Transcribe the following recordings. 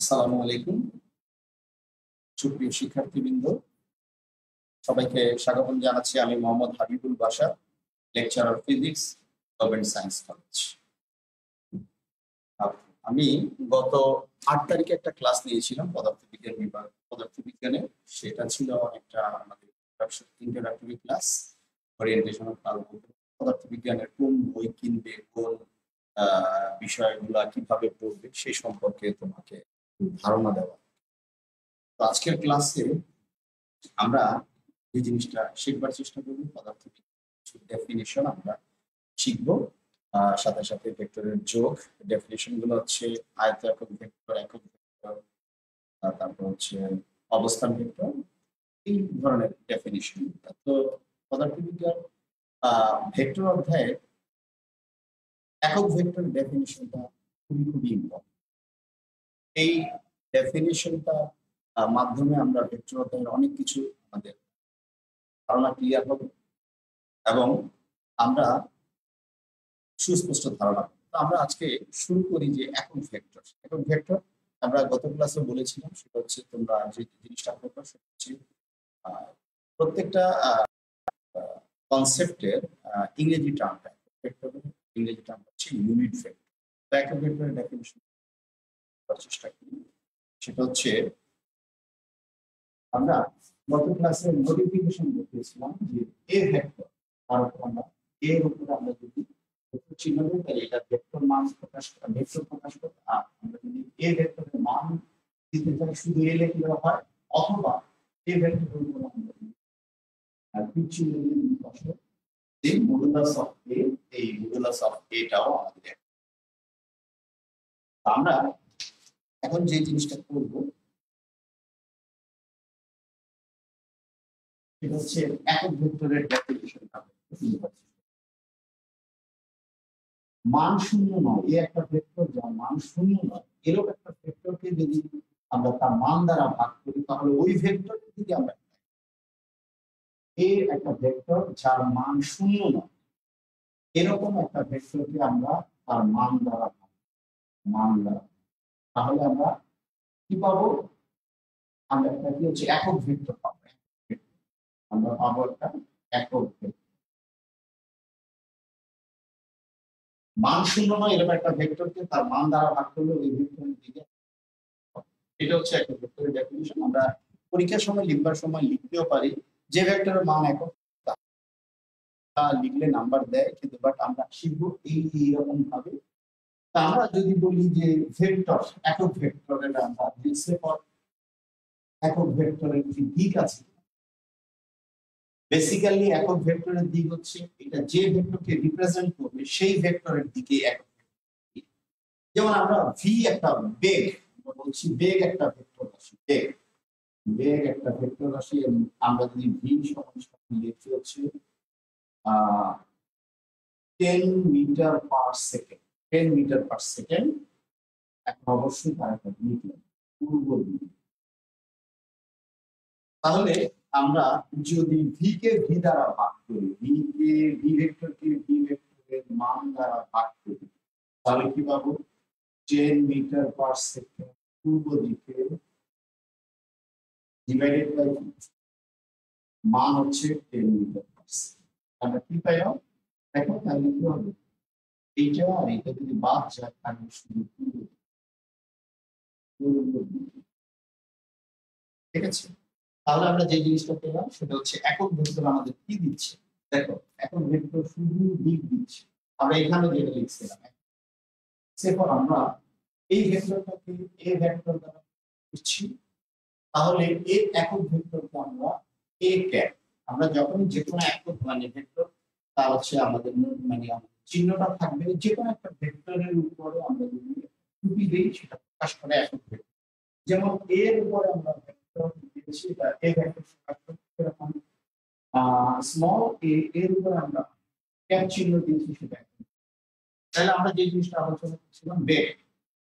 আসসালামু আলাইকুম সুপ্রিয় শিক্ষার্থীবৃন্দ, সবাইকে স্বাগতম জানাচ্ছি। আমি Mohammad Habibul Bashar, lecturer physics, government science college. আমি গত 8 তারিখে একটা ক্লাস নিয়েছিলাম পদার্থবিজ্ঞান বিভাগ, পদার্থবিজ্ঞানে। সেটা ছিল একটা আমাদের ইন্টারঅ্যাক্টিভ ক্লাস, ওরিয়েন্টেশন অফ পদার্থবিজ্ঞানের কোন বই কিনবে, কোন বিষয়গুলা কিভাবে পড়বে সেই সম্পর্কে তোমাকে ধারণা দেওয়া। তো আজকের ক্লাসে আমরা যে জিনিসটা শিখবার চেষ্টা করব, পদার্থবিজ্ঞানের ডেফিনিশন আমরা শিখব। সাথে সাথে ভেক্টরের যোগ, ডেফিনিশন গুলো হচ্ছে আয়ত একক ভেক্টর, একক ভেক্টর, তারপর হচ্ছে অবস্থান ভেক্টর, এই ধরনের ডেফিনিশন। তো পদার্থবিজ্ঞান ভেক্টর অধ্যায়ে একক ভেক্টর ডেফিনিশনটা খুবই খুবই ইম্পর্টেন্ট। এই ডেফিনিশনটা মাধ্যমে আমরা ভেক্টর অধ্যায়ের অনেক কিছু আমাদের ধারণা ক্লিয়ার হবে এবং আমরা সুস্পষ্ট ধারণা পাবো। তো আমরা আজকে শুরু করি যে একক ভেক্টর। একক ভেক্টর আমরা গত ক্লাসে বলেছিলাম, সেটা হচ্ছে তোমরা যে জিনিসটা করবে সেটা হচ্ছে প্রত্যেকটা কনসেপ্টের ইংরেজি টার্মটা, ভেক্টরের ইংরেজি টার্ম হচ্ছে ইউনিট ভেক্টর। তো একক ভেক্টরের ডেফিনিশন করার চেষ্টা করি। সেটা হচ্ছে আমরা গত ক্লাসে মডিফিকেশন দেখিয়েছিলাম যে এ ভেক্টর, তার উপর আমরা এর উপরে আমরা যদি ভেক্টর চিহ্ন দিই তাহলে এটা ভেক্টর মান প্রকাশ করে, ভেক্টর প্রকাশ করে। আর আমরা যদি এ ভেক্টরের মান দিতে চাই শুধু এ লিখলে হয়, অথবা এ ভেক্টরের উপর আমরা পি চিহ্ন দিয়ে বসে এই মডুলাস অফ এ, এই মডুলাস অফ এটাও আমাদের। আমরা এখন যে জিনিসটা করব সেটা হচ্ছে একক ভেক্টরের ডেফিনিশন। মান শূন্য নয়, এ একটা ভেক্টর যার মান শূন্য নয়, এরকম একটা ভেক্টরকে যদি আমরা তার মান দ্বারা ভাগ করি তাহলে ওই ভেক্টরকে যদি আমরা এ একটা ভেক্টর যার মান শূন্য নয়, এরকম একটা ভেক্টরকে আমরা তার মান দ্বারা তাহলে আমরা কি পাবো? আমরা একটা কি হচ্ছে একক ভেক্টর পাবো। আমরা পাবো একটা একক ভেক্টর মান শূন্য নয়, এরকম একটা ভেক্টরকে তার মান দ্বারা ভাগ করলে ওই ভেক্টরের দিকে। এটা হচ্ছে একক ভেক্টরের ডেফিনিশন। আমরা পরীক্ষার সময় লিখবার সময় লিখতেও পারি যে ভেক্টরের মান একক লিখলে নাম্বার দেয়, কিন্তু বাট আমরা শিখবো এইরকম ভাবে। আমরা যদি বলি যে ভেক্টর, একক ভেক্টরের আমরা একক ভেক্টরের কি দিক আছে, বেসিক্যালি একক ভেক্টরের দিক হচ্ছে এটা যে ভেক্টরকে রিপ্রেজেন্ট করবে সেই ভেক্টরের দিকে একক। যেমন আমরা ভি একটা বেগ, আমরা বলছি বেগ একটা ভেক্টর রাশি, বেগ একটা ভেক্টর রাশি। আমরা যদি ভি সমান লিখতে হচ্ছে 10 metre per second, 10 metre per second. এখন অবশ্যই তার একটা দিক পূর্ব দিক। তাহলে আমরা যদি ভি কে ভি দ্বারা ভাগ করি, ভি ভেক্টরকে ভি ভেক্টরের মান দ্বারা ভাগ করি, তাহলে কি পাবো? 10 মিটার পার সেকেন্ড পূর্ব দিকে ডিভাইডেড বাই মান হচ্ছে 10 মিটার পার সেকেন্ড। আমরা কি পাইলাম? দেখো তাহলে কি হবে? এইটা আর এটা যদি বাদ যায় তাহলে শুধু ঠিক আছে। তাহলে আমরা যে জিনিসটা পেলাম সেটা হচ্ছে একক ভেক্টর আমাদের কি দিচ্ছে। দেখো একক ভেক্টর শুধু দিক দিচ্ছে। আমরা এখানে যেটা লিখছিলাম, সেপর আমরা এই ভেক্টরটাকে এ ভেক্টর দ্বারা করছি, তাহলে এই একক ভেক্টরকে আমরা এ ক্যাপ, আমরা যখন যে কোনো একক মানে ভেক্টর তার হচ্ছে আমাদের মানে চিহ্নটা থাকবে যে কোনো একটা ভেক্টরের উপরে আমরা যদি টুপি দেই সেটা প্রকাশ করে একক ভেক্টর। যেমন এর উপরে আমরা ভেক্টর দিয়েছি এটা এ ভেক্টর প্রকাশ করতে, এরকম স্মল এ এর উপরে আমরা ক্যাপ চিহ্ন দিয়েছি সেটা। তাহলে আমরা যে জিনিসটা আলোচনা করছিলাম বেগ,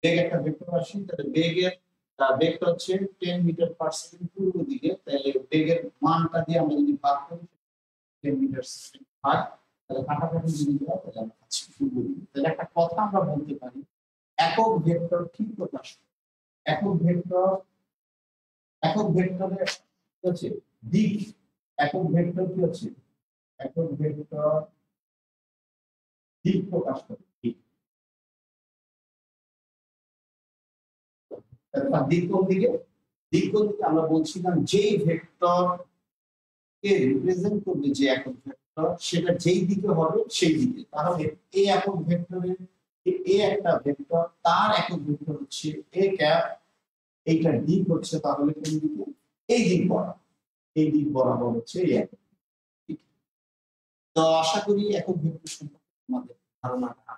বেগ একটা ভেক্টর রাশি, তাহলে বেগের বেগটা হচ্ছে 10 মিটার পার সেকেন্ড পূর্ব দিকে, তাহলে বেগের মানটা দিয়ে আমরা যদি ভাগ করি 10 মিটার সেকেন্ড ভাগ, তাহলে কাটাকাটি যদি হয় তাহলে আমরা পাচ্ছি পূর্ব দিকে। তাহলে একটা কথা আমরা বলতে পারি একক ভেক্টর কি প্রকাশ করে? একক ভেক্টর, একক ভেক্টরের কি হচ্ছে দিক, একক ভেক্টর কি হচ্ছে, একক ভেক্টর দিক প্রকাশ করে, দিক। তার দিক কোন দিকে, দিক কোন দিকে আমরা বলছিলাম যেই ভেক্টর কে রিপ্রেজেন্ট করবে যে একক ভেক্টর সেটা যেই দিকে হবে সেই দিকে। তাহলে এই একক ভেক্টরের এ একটা ভেক্টর, তার একক ভেক্টর হচ্ছে এ ক্যাপ, এইটার দিক হচ্ছে তাহলে কোন দিকে, এই দিক বরাবর, এই দিক বরাবর হচ্ছে এই একক দিক। তো আশা করি একক ভেক্টর সম্পর্কে আমাদের ধারণাটা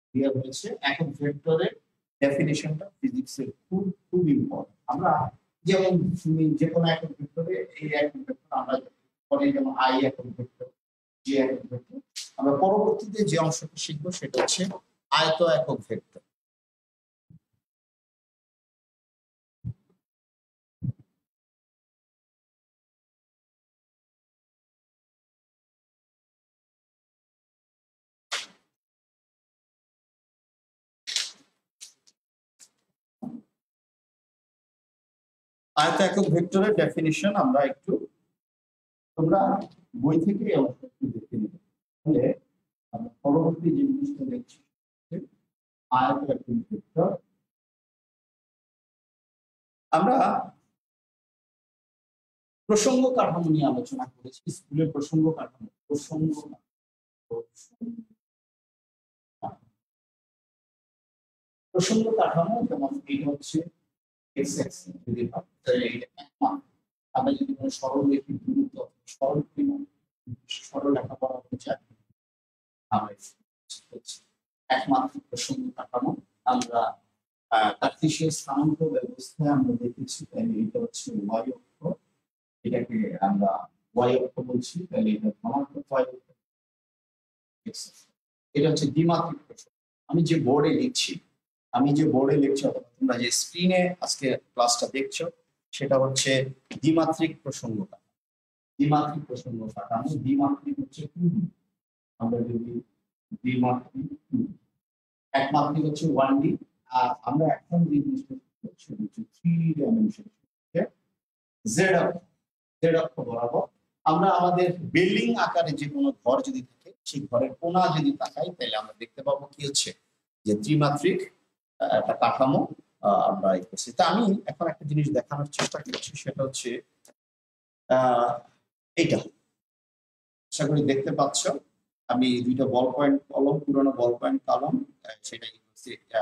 ক্লিয়ার হয়েছে। একক ভেক্টরের ডেফিনিশনটা ফিজিক্সের খুব খুব ইম্পর্টেন্ট। আমরা যেমন যে কোনো একক ভেক্টরে এই একক ভেক্টর আমরা পরে যেমন আই একক ভেক্টর, যে একক ভেক্টর, আমরা পরবর্তীতে যে অংশটা শিখবো সেটা হচ্ছে আয়ত একক ভেক্টর। আয়ত একক ভেক্টরের ডেফিনিশন আমরা একটু, তোমরা বই থেকে এই অংশটা একটু দেখে নিবে, তাহলে আমরা পরবর্তী যে জিনিসটা দেখছি আয়ত একক ভেক্টর। আমরা প্রসঙ্গ কাঠামো নিয়ে আলোচনা করেছি, স্কুলের প্রসঙ্গ কাঠামো, প্রসঙ্গ কাঠামো যেমন এটা হচ্ছে এক্স অ্যাক্সিস যদি হয় তাহলে এটা এক মান। আমরা যদি কোনো সরল রেখি দূরত্ব সরল পরিমাণ সরল লেখাপড়া হতে চাই আমরা একমাত্র প্রসঙ্গ কাঠামো। আমরা কার্টেসিয়ান স্থানাঙ্ক ব্যবস্থায় আমরা দেখেছি, তাহলে এটা হচ্ছে ওয়াই অক্ষ, এটাকে আমরা ওয়াই অক্ষ বলছি, তাহলে এটা ধনাত্মক ওয়াই অক্ষ, এটা হচ্ছে দ্বিমাত্রিক প্রসঙ্গ। আমি যে বোর্ডে লিখছি, অথবা তোমরা যে স্ক্রিনে আজকে ক্লাসটা দেখছো সেটা হচ্ছে দ্বিমাত্রিক প্রসঙ্গ কাঠামো। দ্বিমাত্রিক প্রসঙ্গ কাঠামো, দ্বিমাত্রিক হচ্ছে 2D, আমরা যদি দ্বিমাত্রিক 2D, একমাত্রিক হচ্ছে 1D, আর আমরা এখন যে জিনিসটা হচ্ছে 3 ডাইমেনশন, জেড অক্ষ, জেড অক্ষ বরাবর আমরা আমাদের বিল্ডিং আকারে যে কোনো ঘর যদি থাকে সেই ঘরের কোণা যদি তাকাই তাহলে আমরা দেখতে পাবো কি হচ্ছে যে ত্রিমাত্রিক একটা কাঠামো আমরা করছি। তা আমি এখন একটা জিনিস দেখানোর চেষ্টা করছি, সেটা হচ্ছে এইটা, আশা করি দেখতে পাচ্ছ আমি দুইটা বল পয়েন্ট কলম, পুরোনো বল পয়েন্ট কলম, সেটা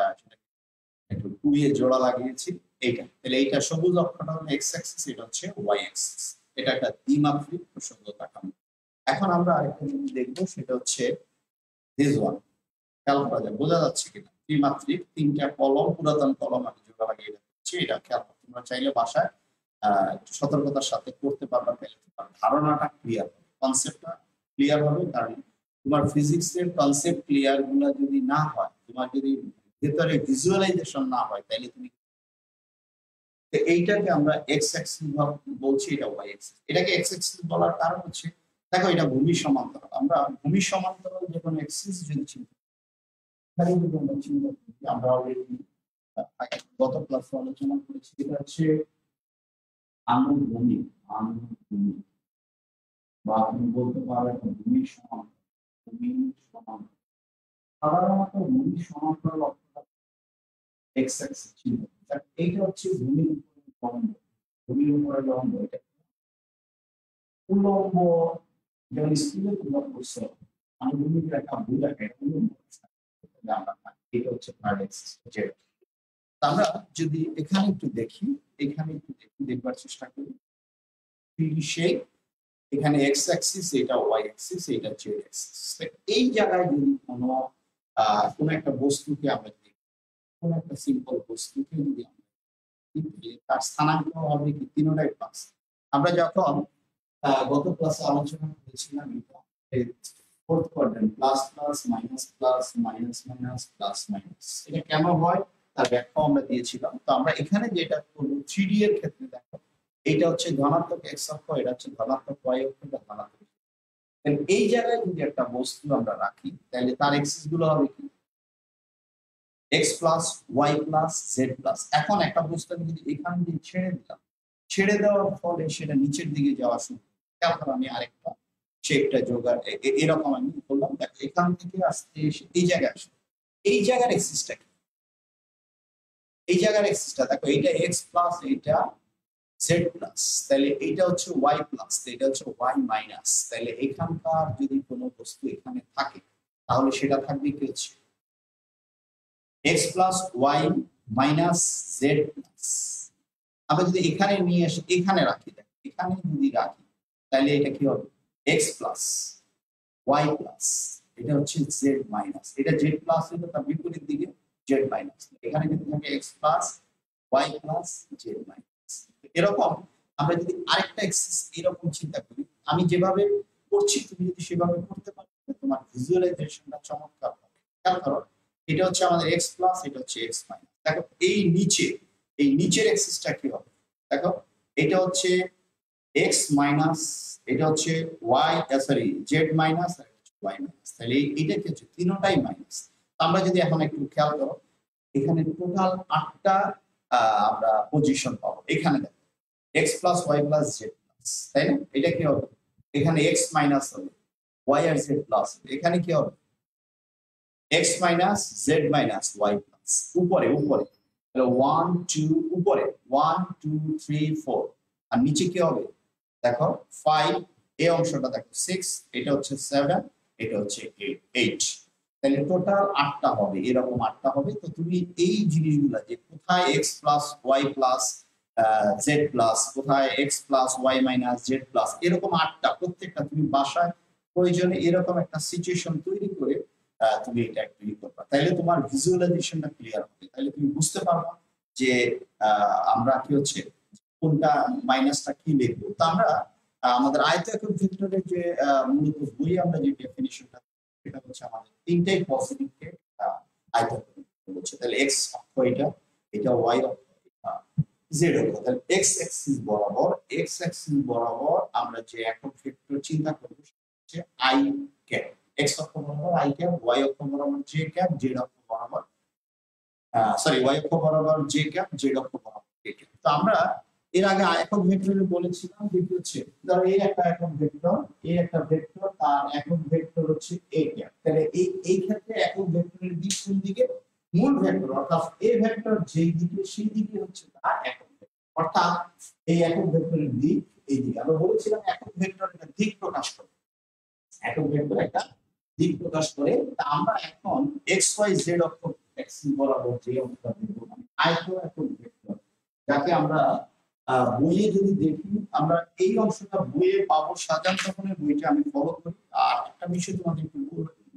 একটু পুড়িয়ে জোড়া লাগিয়েছি এইটা। তাহলে এইটা সবুজ অক্ষটা হলো এক্স অ্যাক্সিস, এটা হচ্ছে ওয়াই অ্যাক্সিস। এটা একটা দ্বিমাত্রিক প্রসঙ্গ কাঠামো। এখন আমরা আরেকটা জিনিস দেখবো, সেটা হচ্ছে দিস ওয়ান, খেয়াল করা যায়, বোঝা যাচ্ছে কিনা ত্রিমাত্রিক তিনটা কলম, পুরাতন কলম আমি জোড়া লাগিয়ে রাখছি, এটা খেয়াল করতে তোমরা চাইলে বাসায় একটু সতর্কতার সাথে করতে পারবা, তাহলে তোমার ধারণাটা ক্লিয়ার হবে, কনসেপ্টটা ক্লিয়ার হবে। কারণ তোমার ফিজিক্সের কনসেপ্ট ক্লিয়ার গুলা যদি না হয়, তোমার যদি ভেতরে ভিজুয়ালাইজেশন না হয়, তাহলে তুমি এইটাকে আমরা এক্স অ্যাক্সিস বলছি, এটা ওয়াই অ্যাক্সিস। এটাকে এক্স অ্যাক্সিস বলার কারণ হচ্ছে দেখো এটা ভূমি সমান্তরাল, আমরা ভূমি সমান্তরাল যে কোনো অ্যাক্সিস যদি চিন্তা যদি আমরা চিন্তা করি, আমরা অলরেডি গত ক্লাসে আলোচনা করেছি, এটা হচ্ছে আনুভূমিক, আনুভূমিক বা তুমি বলতে পারো একটা ভূমি সমান্তরাল, ভূমি সমান্তরাল। সাধারণত ভূমি সমান্তরাল অর্থটা এক্স অ্যাক্সিস চিন্তা, এইটা হচ্ছে ভূমির উপরে লম্ব, ভূমির উপরে লম্ব, এটা উল্লম্ব, যেমন স্কুলে তোমরা করছো আনুভূমিক রেখা ভূ রেখা, এটা উল্লম্ব, এটা হচ্ছে থার্ড অ্যাক্সিস জেড। আমরা যদি এখানে একটু দেখি, দেখবার চেষ্টা করি, সেই এখানে এক্স অ্যাক্সিস, এটা ওয়াই অ্যাক্সিস, এটা জেড অ্যাক্সিস। এই জায়গায় যদি কোনো একটা বস্তুকে আমরা দেখি, কোনো একটা সিম্পল বস্তুকে যদি আমরা তার স্থানাঙ্ক হবে কি তিনটাই প্লাস। আমরা যখন গত ক্লাসে আলোচনা করেছিলাম fourth quadrant, plus plus minus plus minus minus plus minus, এটা কেন হয় তার ব্যাখ্যা আমরা দিয়েছিলাম। তো আমরা এখানে যেটা করবো 3D এর ক্ষেত্রে দেখো, এইটা হচ্ছে ধনাত্মক এক্স অক্ষ, এটা হচ্ছে ধনাত্মক ওয়াই অক্ষ, এটা ধনাত্মক। এই জায়গায় যদি একটা বস্তু আমরা রাখি তাহলে তার এক্সিস গুলো হবে কি x plus y plus z plus. এখন একটা বস্তু আমি যদি এখান দিয়ে ছেড়ে দিলাম, ছেড়ে দেওয়ার ফলে সেটা নিচের দিকে যাওয়া শুরু করে। তারপর আমি আরেকটা শেপটা জোগাড় এরকম আমি করলাম। দেখো এখান থেকে আসতে এসে এই জায়গায় আসবে, এই জায়গার এক্সিসটা কি, এই জায়গার এক্সিসটা দেখো, এইটা এক্স প্লাস এইটা জেড প্লাস, তাহলে এইটা হচ্ছে ওয়াই প্লাস, এটা হচ্ছে ওয়াই মাইনাস। তাহলে এখানকার যদি কোনো বস্তু এখানে থাকে তাহলে সেটা থাকবে কি হচ্ছে x plus y minus z plus. আমরা যদি এখানে নিয়ে এসে এখানে রাখি, দেখো এখানে যদি রাখি তাহলে এটা কি হবে এক্স প্লাস ওয়াই প্লাস, এটা হচ্ছে জেড মাইনাস, এটা জেড প্লাস হলে তার বিপরীত দিকে জেড মাইনাস, এখানে কিন্তু থাকে x plus y plus z minus. এরকম আমরা যদি আরেকটা এক্সিস এরকম চিন্তা করি, আমি যেভাবে করছি তুমি যদি সেভাবে করতে পারো তোমার ভিজুয়ালাইজেশনটা চমৎকার হবে। খেয়াল করো, এটা হচ্ছে আমাদের এক্স প্লাস, এটা হচ্ছে এক্স মাইনাস। দেখো এই নিচে, এই নিচের এক্সিসটা কি হবে, দেখো এটা হচ্ছে এক্স মাইনাস, এটা হচ্ছে why sorry Z minus, R Y minus. তাহলে এইটা কি হচ্ছে তিনটাই মাইনাস। আমরা যদি এখন একটু খেয়াল করো, এখানে টোটাল 8টা আমরা পজিশন পাবো। এখানে দেখো x plus y plus z plus, তাই না? এটা কি হবে, এখানে এক্স মাইনাস হবে, ওয়াই আর জেড প্লাস, এখানে কি হবে x minus z minus y plus. উপরে উপরে তাহলে 1 2 উপরে 1 2 3 4, আর নিচে কি হবে দেখো 5, এই অংশটা দেখো 6, এটা হচ্ছে 7, এটা হচ্ছে 8। তাহলে টোটাল 8টা হবে, এরকম 8টা হবে। তো তুমি এই জিনিসগুলো যে কোথায় x plus y plus z plus, কোথায় x plus y minus z plus, এরকম 8টা প্রত্যেকটা তুমি বাসায় প্রয়োজনে এরকম একটা সিচুয়েশন তৈরি করে তুমি এটা একটু করবা, তাইলে তোমার ভিজুয়ালাইজেশনটা ক্লিয়ার হবে। তাহলে তুমি বুঝতে পারবা যে আমরা কি হচ্ছে কোনটা মাইনাসটা কি লিখবো। তো আমরা আমাদের আয়তাকার ভেক্টরের যে মূলত বই আমরা যে ডেফিনিশনটা, সেটা হচ্ছে আমাদের তিনটাই পজিটিভকে আয়তাকার বলছে। তাহলে এক্স অক্ষ এটা, এটা ওয়াই অক্ষ, এটা জেড অক্ষ। তাহলে এক্স অ্যাক্সিস বরাবর, এক্স অ্যাক্সিস বরাবর আমরা যে একক ভেক্টর চিন্তা করব সেটা হচ্ছে আই ক্যাপ। এক্স অক্ষ বরাবর আই ক্যাপ, ওয়াই অক্ষ বরাবর জে ক্যাপ, জেড অক্ষ বরাবর সরি ওয়াই অক্ষ বরাবর জে ক্যাপ, জেড অক্ষ বরাবর কে ক্যাপ। তো আমরা এর আগে একক ভেক্টরে বলেছিলাম যে কি হচ্ছে, ধরো এই একটা একক ভেক্টর, এই একটা ভেক্টর, তার একক ভেক্টর হচ্ছে এ ক্যাপ। তাহলে এই ক্ষেত্রে একক ভেক্টরের দিক কোন দিকে, মূল ভেক্টর অর্থাৎ এ ভেক্টর যেই দিকে সেই দিকে হচ্ছে তার একক ভেক্টর, অর্থাৎ এই একক ভেক্টরের দিক এই দিকে। আমরা বলেছিলাম একক ভেক্টর একটা দিক প্রকাশ করে, একক ভেক্টর একটা দিক প্রকাশ করে। তা আমরা এখন এক্স ওয়াই জেড অক্ষ অ্যাক্সিস বরাবর যে অংশটা দেখব আয়ত একক ভেক্টর, যাকে আমরা বইয়ে যদি দেখি আমরা এই অংশটা বইয়ে পাবো, সাজান তখনের বইটা আমি ফলো করি। আর একটা বিষয় তোমাদের একটু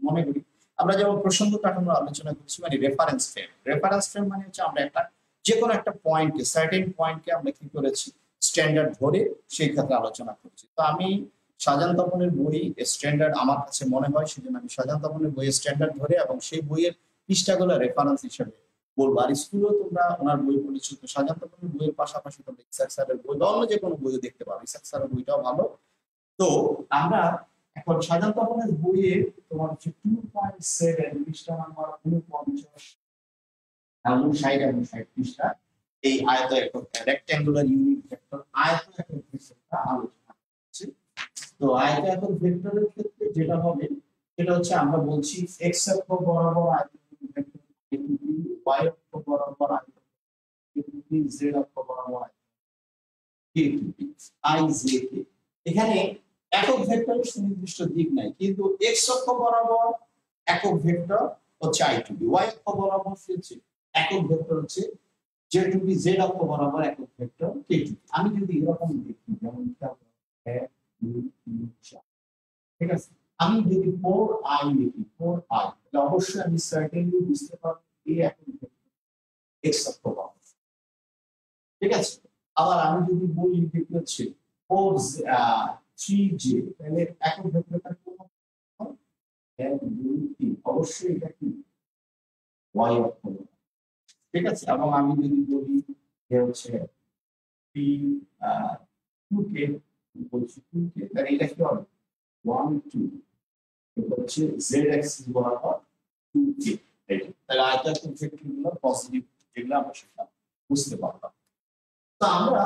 মনে করি, আমরা যেমন প্রসঙ্গ কাঠামো আলোচনা করছি, মানে রেফারেন্স ফ্রেম। রেফারেন্স ফ্রেম মানে হচ্ছে আমরা একটা যে কোনো একটা পয়েন্টকে, সার্টেন পয়েন্টকে আমরা কি করেছি স্ট্যান্ডার্ড ধরে সেই ক্ষেত্রে আলোচনা করছি। তো আমি শাহজাহান তপনের বই স্ট্যান্ডার্ড আমার কাছে মনে হয়, সেজন্য আমি শাহজাহান তপনের বইয়ের স্ট্যান্ডার্ড ধরে এবং সেই বইয়ের পৃষ্ঠাগুলো রেফারেন্স হিসেবে বলবো। আর স্কুলেও তোমরা ওনার বই পড়েছো, তো শাহজাহান তপনের বইয়ের পাশাপাশি তোমরা ইসাক স্যারের বই বা অন্য যে কোনো বইও দেখতে পারো, ইসাক স্যারের বইটাও ভালো। তো আমরা এখন শাহজাহান তপনের বইয়ে তোমার হচ্ছে 2.7 পৃষ্ঠা নাম্বার 49 এবং 60 পৃষ্ঠা এই আয়ত একক রেক্ট্যাঙ্গুলার ইউনিট ভেক্টর আয়ত একক ভেক্টরটা আলোচনা করছি। তো আয়ত একক ভেক্টরের ক্ষেত্রে যেটা হবে সেটা হচ্ছে আমরা বলছি এক্স অক্ষ বরাবর আয়ত একক ভেক্টর এটুপি, ওয়াই অক্ষ বরাবর আয়ত এটুপি, জেড অক্ষ বরাবর আয়ত এটুপি, আই জে কে। এখানে একক ভেক্টরের সুনির্দিষ্ট দিক নাই, কিন্তু এক্স অক্ষ বরাবর একক ভেক্টর হচ্ছে আই টু বি, ওয়াই অক্ষ বরাবর হচ্ছে একক ভেক্টর হচ্ছে জে টু বি, জেড অক্ষ বরাবর একক ভেক্টর কে টু। আমি যদি এরকম দেখি যেমন 1 2 3 4, ঠিক আছে, আমি যদি 4i লিখি 4i, তাহলে অবশ্যই আমি সার্টেনলি বুঝতে পারবো এই একক ভেক্টর এক্স অক্ষ বরাবর, ঠিক আছে। আবার আমি যদি বলি যে হচ্ছে 3j, তাহলে একক ভেক্টরটা কোন 1 2 3, অবশ্যই এটা কি y অক্ষ, ঠিক আছে। এবং আমি যদি বলি যে হচ্ছে 2k বলছি 2k, তাহলে এটা কি হবে 1 2, এটা হচ্ছে z অ্যাক্সিস বরাবর 2k। এইটা তাহলে আয়তাকার ভেক্টরগুলো পজিটিভ যেগুলো আমরা সেটা বুঝতে পারলাম। তো আমরা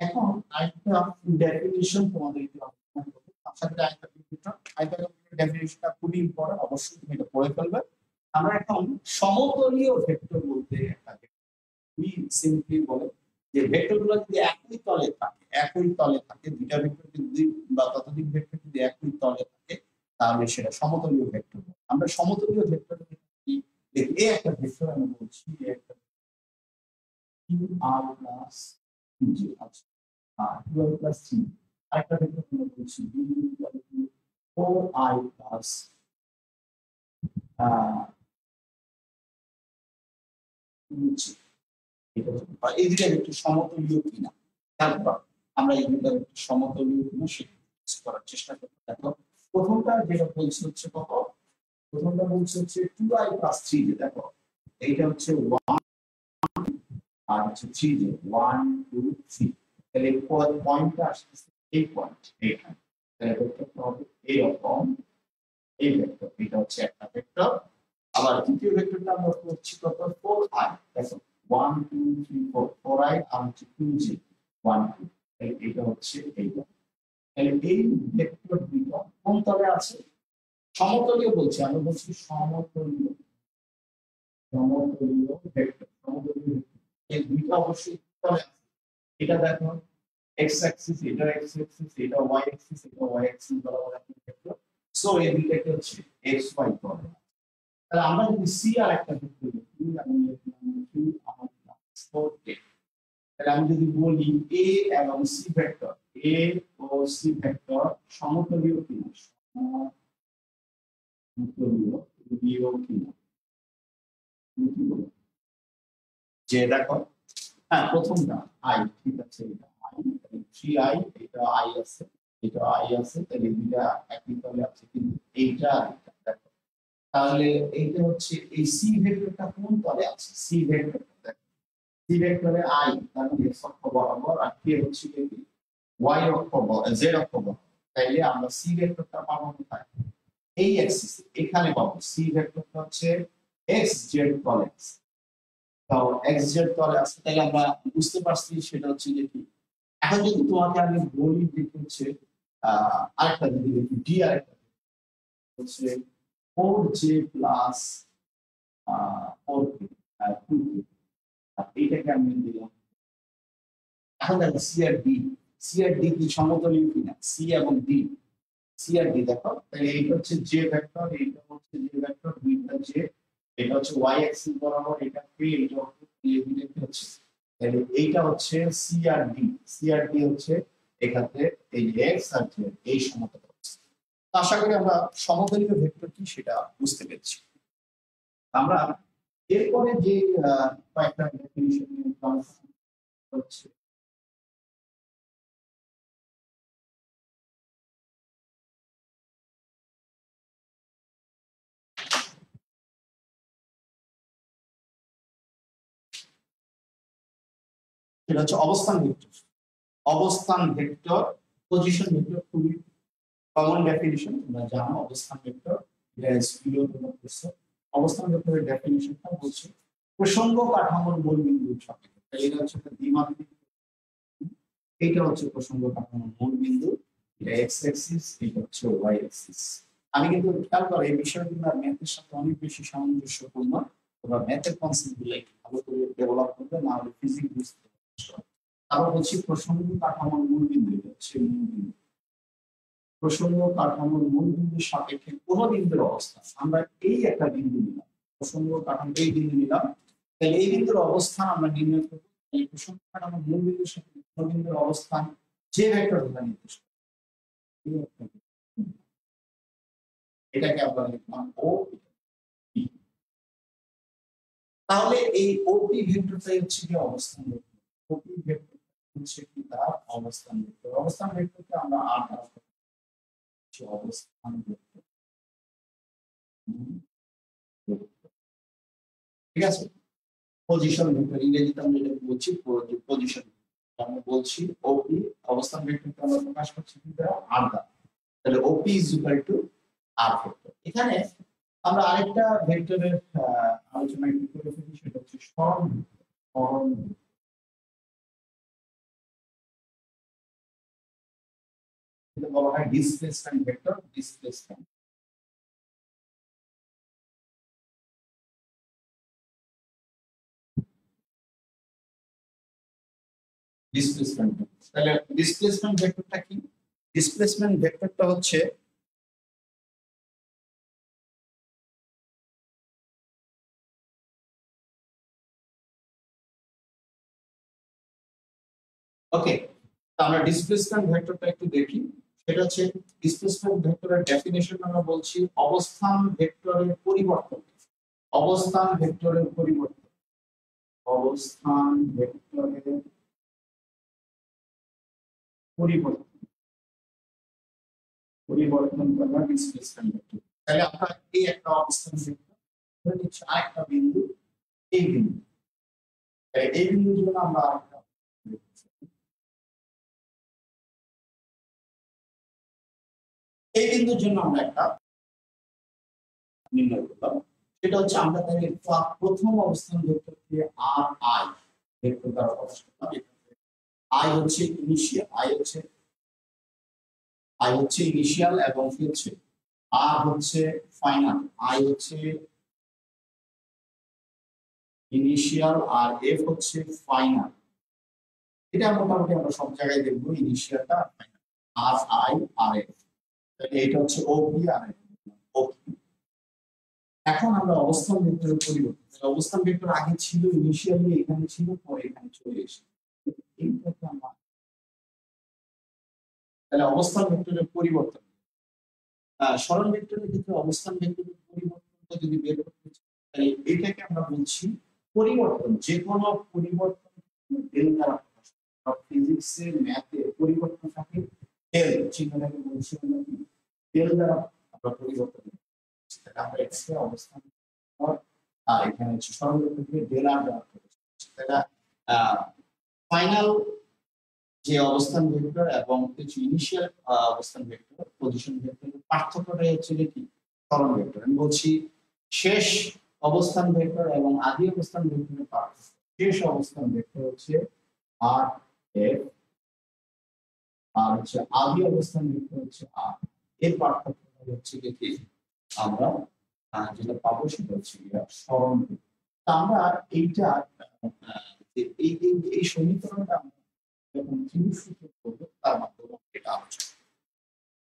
এখন আরেকটা ডেফিনিশন তোমাদেরকে আলোচনা করব। সাথে আয়তাকার ডেফিনিশনটা খুবই ইম্পর্টেন্ট, অবশ্যই তুমি এটা পড়ে ফেলবে। আমরা এখন সমতলীয় ভেক্টর বলতে একটা খুবই সিম্পলি বলে যে ভেক্টরগুলো যদি একই তলে থাকে দুইটা ভেক্টর যদি বা ততোধিক ভেক্টর যদি একই তলে থাকে তাহলে সেটা সমতলীয় ভেক্টর। আমরা সমতলীয় ভেক্টর কি দেখি, এই একটা ভেক্টর আমি বলছি, এই একটা r প্লাস j আছে আর 12 প্লাস 3 আরেকটা ভেক্টর আমরা বলছি b 4i প্লাস এই দুটা ভেক্টর সমতলীয় কিনা, তারপর আমরা এই দুটা ভেক্টর সমতলীয় কিনা সেটা করার চেষ্টা করব। দেখো প্রথমটা যেটা বলছে হচ্ছে কত, প্রথমটা বলছে হচ্ছে 2i প্লাস 3j। দেখো এইটা হচ্ছে 1 আর হচ্ছে 3j 1 2 3, তাহলে পয়েন্টটা আসছে এই পয়েন্ট এইখানে, তাহলে ভেক্টরটা হবে এরকম। এই ভেক্টর এটা হচ্ছে একটা ভেক্টর। আবার দ্বিতীয় ভেক্টরটা আমরা করছি কত 4i। দেখো 1 2 3 4 4i আর হচ্ছে 2j 1 2, এটা হচ্ছে এইটা। তাহলে এই ভেক্টর দুটো কোন তলে আছে, সমতলীয় বলছি, আমরা বলছি সমতলীয় ভেক্টর। সমতলীয় এই দুইটা অবশ্যই তলে আছে। এটা দেখো x অ্যাক্সিস, এটা x অ্যাক্সিস, এটা y অ্যাক্সিস, এটা y অ্যাক্সিস বরাবর একটা ভেক্টর। সো এই দুইটাকে হচ্ছে x y তলে। তাহলে আমরা যদি সি আর একটা ভেক্টর লিখি, আমি লিখলাম 3r + 4k। তাহলে আমি যদি বলি a এবং সি ভেক্টর, a ও সি ভেক্টর সমতলীয় কিনা, সমতলীয় কিনা, যে দেখো হ্যাঁ প্রথমটা i, ঠিক আছে, এটা i, 3i, এটা i আছে, এটা i আছে, তাহলে দুইটা একই তলে আছে, কিন্তু এইটা আর এটা দেখো, তাহলে এইটা হচ্ছে এই সি ভেক্টরটা কোন তলে আছে, সি ভেক্টরটা দেখো, সি ভেক্টরে i তার মানে x অক্ষ বরাবর আর k হচ্ছে কি y অক্ষ z অক্ষ বরাবর। তাইলে আমরা সি ভেক্টরটা পাবো কোথায়, এই অ্যাক্সিস এখানে পাবো। সি ভেক্টরটা হচ্ছে x z তলে আছে, তো x z তলে আছে, তাহলে আমরা বুঝতে পারছি সেটা হচ্ছে যে কি। এখন যদি তোমাকে আমি বলি যে হচ্ছে আরেকটা যদি দেখি ডি আরেকটা হচ্ছে 4j প্লাস 4k 2k, এইটাকে আমি দিলাম। এখন দেখো সি আর ডি, সি আর ডি কি সমতলীয় কিনা, সি এবং ডি, সি আর ডি দেখো, তাহলে এইটা হচ্ছে জে ভেক্টর, এইটা হচ্ছে জে ভেক্টর, দুইটা জে, এটা হচ্ছে ওয়াই অ্যাক্সিস বরাবর, এটা কে, এটা হচ্ছে কে, দুইটা হচ্ছে, তাহলে এইটা হচ্ছে সি আর ডি। সি আর ডি হচ্ছে এখানে এই যে এক্স আর জেড এই সমতল হচ্ছে। আশা করি আমরা সমতলীয় ভেক্টর কি সেটা বুঝতে পেরেছি। আমরা এরপরে যে কয়েকটা ডেফিনিশন হচ্ছে সেটা হচ্ছে অবস্থান ভেক্টর। অবস্থান ভেক্টর, পজিশন ভেক্টর খুবই কমন ডেফিনিশন, তোমরা জানো অবস্থান ভেক্টর, এটা স্কুলেও তোমরা পড়ছো। অবস্থান ভেক্টরের ডেফিনিশনটা বলছে প্রসঙ্গ কাঠামোর মূল বিন্দুর সাপেক্ষে, এটা হচ্ছে একটা দ্বিমাত্রিক, এইটা হচ্ছে প্রসঙ্গ কাঠামোর মূল বিন্দু, এটা এক্স অ্যাক্সিস, এটা হচ্ছে ওয়াই অ্যাক্সিস। আমি কিন্তু খেয়াল করো এই বিষয়গুলো ম্যাথের সাথে অনেক বেশি সামঞ্জস্যপূর্ণ, তোমরা ম্যাথের কনসেপ্টগুলো একটু ভালো করে ডেভেলপ করবে, না হলে ফিজিক্স বুঝতে কষ্ট হবে। তারপর বলছি প্রসঙ্গ কাঠামোর মূল বিন্দু, এটা হচ্ছে মূল বিন্দু। প্রসঙ্গ কাঠামোর মূল বিন্দুর সাপেক্ষে কোন বিন্দুর অবস্থান, আমরা এই একটা বিন্দু নিলাম, প্রসঙ্গ কাঠামো এই বিন্দু নিলাম, তাহলে এই বিন্দুর অবস্থান আমরা নির্ণয় করব। এই প্রসঙ্গ কাঠামোর মূল বিন্দুর সাপেক্ষে কোন বিন্দুর অবস্থান যে ভেক্টর দ্বারা নির্দেশ করে, এটাকে আমরা লিখলাম ও পি। তাহলে এই ওপি ভেক্টরটাই হচ্ছে কি অবস্থান ভেক্টর, ওপি ভেক্টর হচ্ছে কি তার অবস্থান ভেক্টর। অবস্থান ভেক্টরকে আমরা আর অবস্থান ভেক্টর, ঠিক আছে। পজিশন ভেক্টর ইংরেজিতে আমরা যেটা বলছি পজিশন, আমরা বলছি ওপি অবস্থান ভেক্টরকে আমরা প্রকাশ করছি কি দ্বারা আর দ্বারা, তাহলে OP is equal to r vector. এখানে আমরা আরেকটা ভেক্টরের আলোচনা একটু করে ফেলি, সেটা হচ্ছে সরণ সরণ যেটা বলা হয় ডিসপ্লেসমেন্ট ভেক্টর। ডিসপ্লেসমেন্ট তাহলে ডিসপ্লেসমেন্ট ভেক্টরটা কি? ডিসপ্লেসমেন্ট ভেক্টরটা হচ্ছে ওকে। আমরা ডিসপ্লেসমেন্ট ভেক্টরটা একটু দেখি। সেটা হচ্ছে ডিসপ্লেসমেন্ট ভেক্টরের ডেফিনেশন আমরা বলছি অবস্থান ভেক্টরের পরিবর্তন। অবস্থান ভেক্টরের পরিবর্তন, অবস্থান ভেক্টরের পরিবর্তন, পরিবর্তন করা ডিসপ্লেসমেন্ট ভেক্টর। তাহলে আমরা এই একটা অবস্থান ভেক্টর ধরে নিচ্ছি আরেকটা বিন্দু, এই বিন্দু। এই বিন্দুর জন্য আমরা আরেকটা এই বিন্দুর জন্য আমরা একটা নির্ণয় করলাম। সেটা হচ্ছে আমরা তাহলে প্রথম অবস্থান ভেক্টরকে আর আই ভেক্টর দ্বারা প্রকাশ করলাম। আই হচ্ছে ইনিশিয়াল, আই হচ্ছে ইনিশিয়াল এবং কি হচ্ছে আর হচ্ছে ফাইনাল। আই হচ্ছে ইনিশিয়াল আর এফ হচ্ছে ফাইনাল। এটা মোটামুটি আমরা সব জায়গায় দেখবো ইনিশিয়ালটা আর ফাইনাল, আর আই আর এফ। এটা হচ্ছে O P R O P. এখন আমরা অবস্থান ভেক্টরের পরিবর্তন, অবস্থান ভেক্টর আগে ছিল ইনিশিয়ালি এখানে ছিল, পরে এখানে চলে এসেছে। এইটাকে আমরা তাহলে অবস্থান ভেক্টরের পরিবর্তন, সরল ভেক্টরের ক্ষেত্রে অবস্থান ভেক্টরের পরিবর্তনটা যদি বের করতে চাই তাহলে এটাকে আমরা বলছি পরিবর্তন। যে কোনো পরিবর্তন ডেল দ্বারা প্রকাশ করা। ফিজিক্সের ম্যাথে পরিবর্তন থাকে ডেল, চিহ্নটাকে বলছি আমরা কি ডেল দ্বারা আমরা পরিবর্তন করি। তাহলে আমরা এক্সকে অবস্থান আর এখানে হচ্ছে সরল ভেক্টরকে ডেল আর দ্বারা প্রকাশ করছি। তাহলে ফাইনাল যে অবস্থান ভেক্টর এবং কিছু ইনিশিয়াল অবস্থান ভেক্টর, পজিশন ভেক্টরের পার্থক্যটাই হচ্ছে কি সরণ ভেক্টর। আমি বলছি শেষ অবস্থান ভেক্টর এবং আদি অবস্থান ভেক্টরের পার্থক্য। শেষ অবস্থান ভেক্টর হচ্ছে আর এফ, আর হচ্ছে আদি অবস্থান ভেক্টর হচ্ছে আর। এর পার্থক্যটা হচ্ছে কি আমরা যেটা পাবো সেটা হচ্ছে সরণ ভেক্টর। আমরা এইটা এই সমীকরণটা যখন সূত্র করবো তার মাধ্যমে এটা আলোচনা,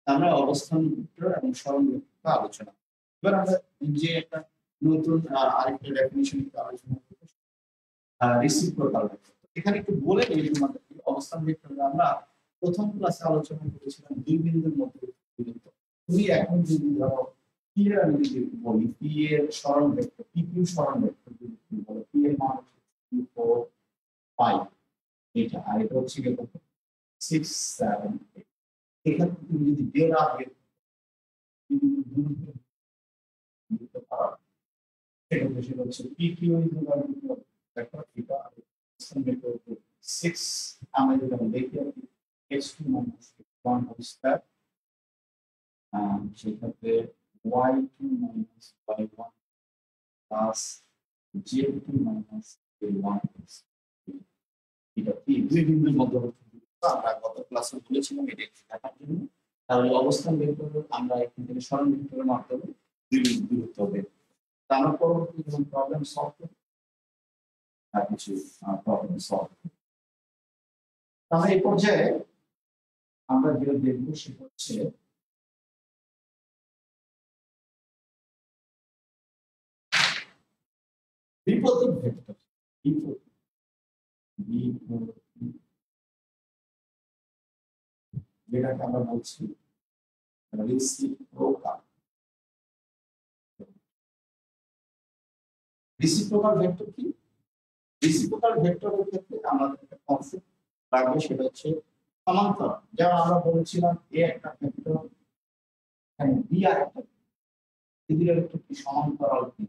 আমরা অবস্থান ভেক্টর এবং সরণ ভেক্টর আলোচনা। এবার আমরা যে একটা নতুন আরেকটা ডেফিনিশন আলোচনা করব, রেসিপ্রোকাল ভেক্টর। এখানে একটু বলে দিই তোমাদেরকে, অবস্থান ভেক্টর আমরা প্রথম ক্লাসে আলোচনা করেছিলাম দুই বিন্দুর মধ্যে দূরত্ব। তুমি এখন যদি ধরো পি এর আমি যদি বলি পি এর সরণ ভেক্টর, পি কিউ সরণ ভেক্টর যদি তুমি বলো, পি এর মান হচ্ছে 2 4 5, এটা আর এটা হচ্ছে 6 7 8। এখানে তুমি যদি ডেল আর বের করতে পারো, সেটা হচ্ছে P Q equal to vector theta আর সিস্টেম ভেক্টর 6, আমরা যদি দেখি x2 x1 হোল স্কয়ার, সেক্ষেত্রে y2 y1 plus z2 z1। এটা কি দুই বিন্দুর মধ্যবর্তী দূরত্ব আমরা গত ক্লাসে বলেছিলাম এটা দেখার জন্য। তাহলে অবস্থান ভেক্টর আমরা এখান থেকে সরণ ভেক্টরের মাধ্যমে দুই বিন্দুর দূরত্ব বের করব। আমরা পরবর্তী যখন প্রবলেম সলভ করব আর কিছু প্রবলেম সলভ করব। তাহলে এই পর্যায়ে আমরা যেটা দেখব সেটা হচ্ছে বিপরীত ভেক্টর। যেটাকে আমরা বলছি রেসিপ্রোকাল। রেসিপ্রোকাল ভেক্টর কি? রেসিপ্রোকাল ভেক্টরের ক্ষেত্রে আমাদের একটা কনসেপ্ট লাগবে, সেটা হচ্ছে সমান্তরাল। যেমন আমরা বলেছিলাম এ একটা ভেক্টর, এখানে বি আর একটা, এদের একটা কি সমান্তরাল কি?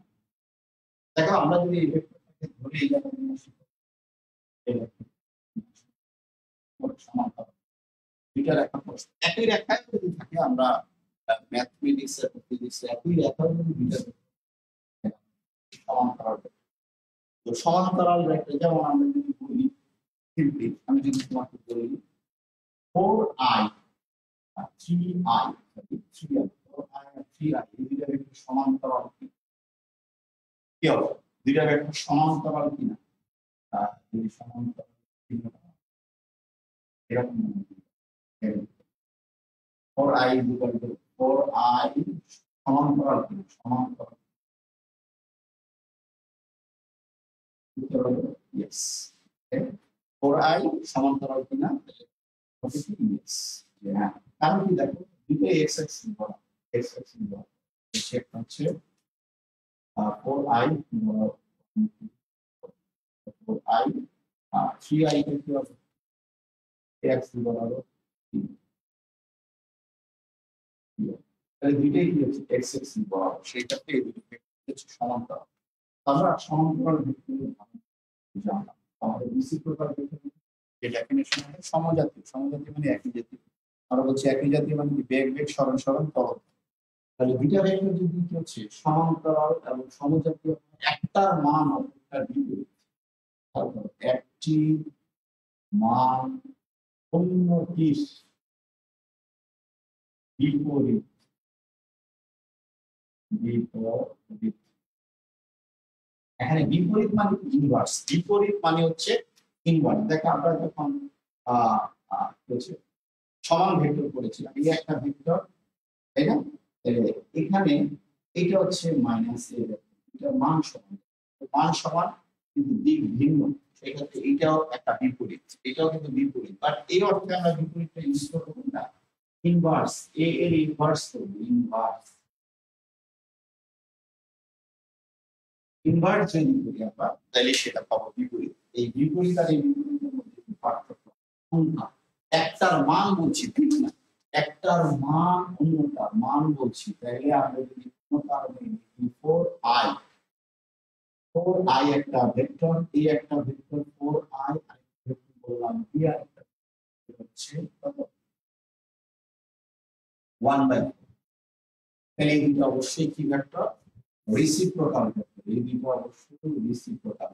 দেখো আমরা যদি এই ভেক্টরটাকে ধরে এই জায়গায় নিয়ে আসি, সমান্তরাল এটার একটা প্রশ্ন একই রেখায় যদি থাকে আমরা ম্যাথমেটিক্স এবং ফিজিক্স একই ধরনের দুইটা সমান্তরাল vector। তো সমান্তরাল ভেক্টর যেমন আমরা যদি বলি সিম্পলি আমি যদি তোমাকে বলি 4i 3i 3i 4i আর 3i এই দুইটা ভেক্টর সমান্তরাল কি হবে দুইটা ভেক্টর সমান্তরাল কিনা যদি সমান্তরাল এরকম 4i 4i সমান্তরাল কিনা সমান্তরাল yes 4i সমান্তরাল কিনা হবে কি yes হ্যাঁ কারণ কি দেখো দুটো x অ্যাক্সিস বরাবর x অ্যাক্সিস বরাবর সেটা হচ্ছে 4i 4i 3i কে কি হবে x বরাবর তাহলে দুইটাই কি হচ্ছে x অ্যাক্সিস বরাবর সেটাতে এই দুটো হচ্ছে সমান্তরাল আমরা সমান্তরাল ভেক্টর জানলাম আমাদের রেসিপ্রোকাল ভেক্টর যে ডেফিনিশন আছে সমজাতীয় সমজাতীয় মানে একই জাতীয় আমরা বলছি একই জাতীয় মানে কি বেগ বেগ সরণ সরণ ত্বরণ তাহলে দুইটা ভেক্টর যদি কি হচ্ছে সমান্তরাল এবং সমজাতীয় একটার মান অপরটার বিপরীত তারপর একটি মান অন্যটির বিপরীত বিপরীত এখানে বিপরীত মানে ইনভার্স বিপরীত মানে হচ্ছে ইনভার্স দেখো আমরা যখন হচ্ছে সমান ভেক্টর করেছিলাম এই একটা ভেক্টর তাই না এখানে এটা হচ্ছে মাইনাস এ এটা মান সমান কিন্তু দিক ভিন্ন সেক্ষেত্রে এটাও একটা বিপরীত এটাও কিন্তু বিপরীত বাট এই অর্থে আমরা বিপরীতটা ইউজ করবো না ইনভার্স এ এর ইনভার্স করবো ইনভার্স যদি করি আমরা তাহলে সেটা পাবো বিপরীত এই বিপরীত আর এই বিপরীতের মধ্যে পার্থক্য সংখ্যা একটার মান বলছি ঠিক না একটার মান অন্যটার মান বলছি তাহলে আমরা যদি কোনো কারণে 4i একটা ভেক্টর এই একটা ভেক্টর 4i আর ভেক্টর বললাম বি আর একটা হচ্ছে কত 1/4 তাহলে এই দুটো অবশ্যই কি ভেক্টর রেসিপ্রোকাল ভেক্টর এই দুটো অবশ্যই রেসিপ্রোকাল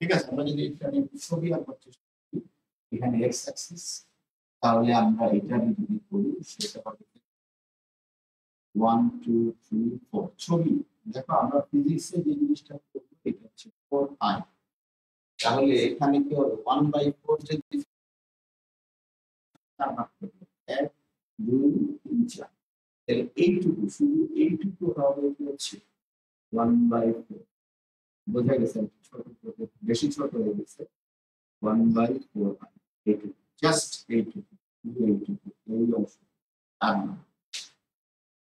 ঠিক আছে আমরা যদি এখানে ছবি আঁকার চেষ্টা করি এখানে x অ্যাক্সিস তাহলে আমরা এটা যদি করি সেটা হবে 1 2 3 4 ছবি দেখো আমরা ফিজিক্সে যে জিনিসটা করব এটা হচ্ছে 4i তাহলে এখানে কি হবে 1/4 যদি আমরা 1 2 3 4 তাহলে এইটুকু শুধু এইটুকু হবে কি হচ্ছে 1/4 বোঝা গেছে ছোট বেশি ছোট হয়ে গেছে 1/4 এইটুকু জাস্ট এইটুকু এই অংশ আর না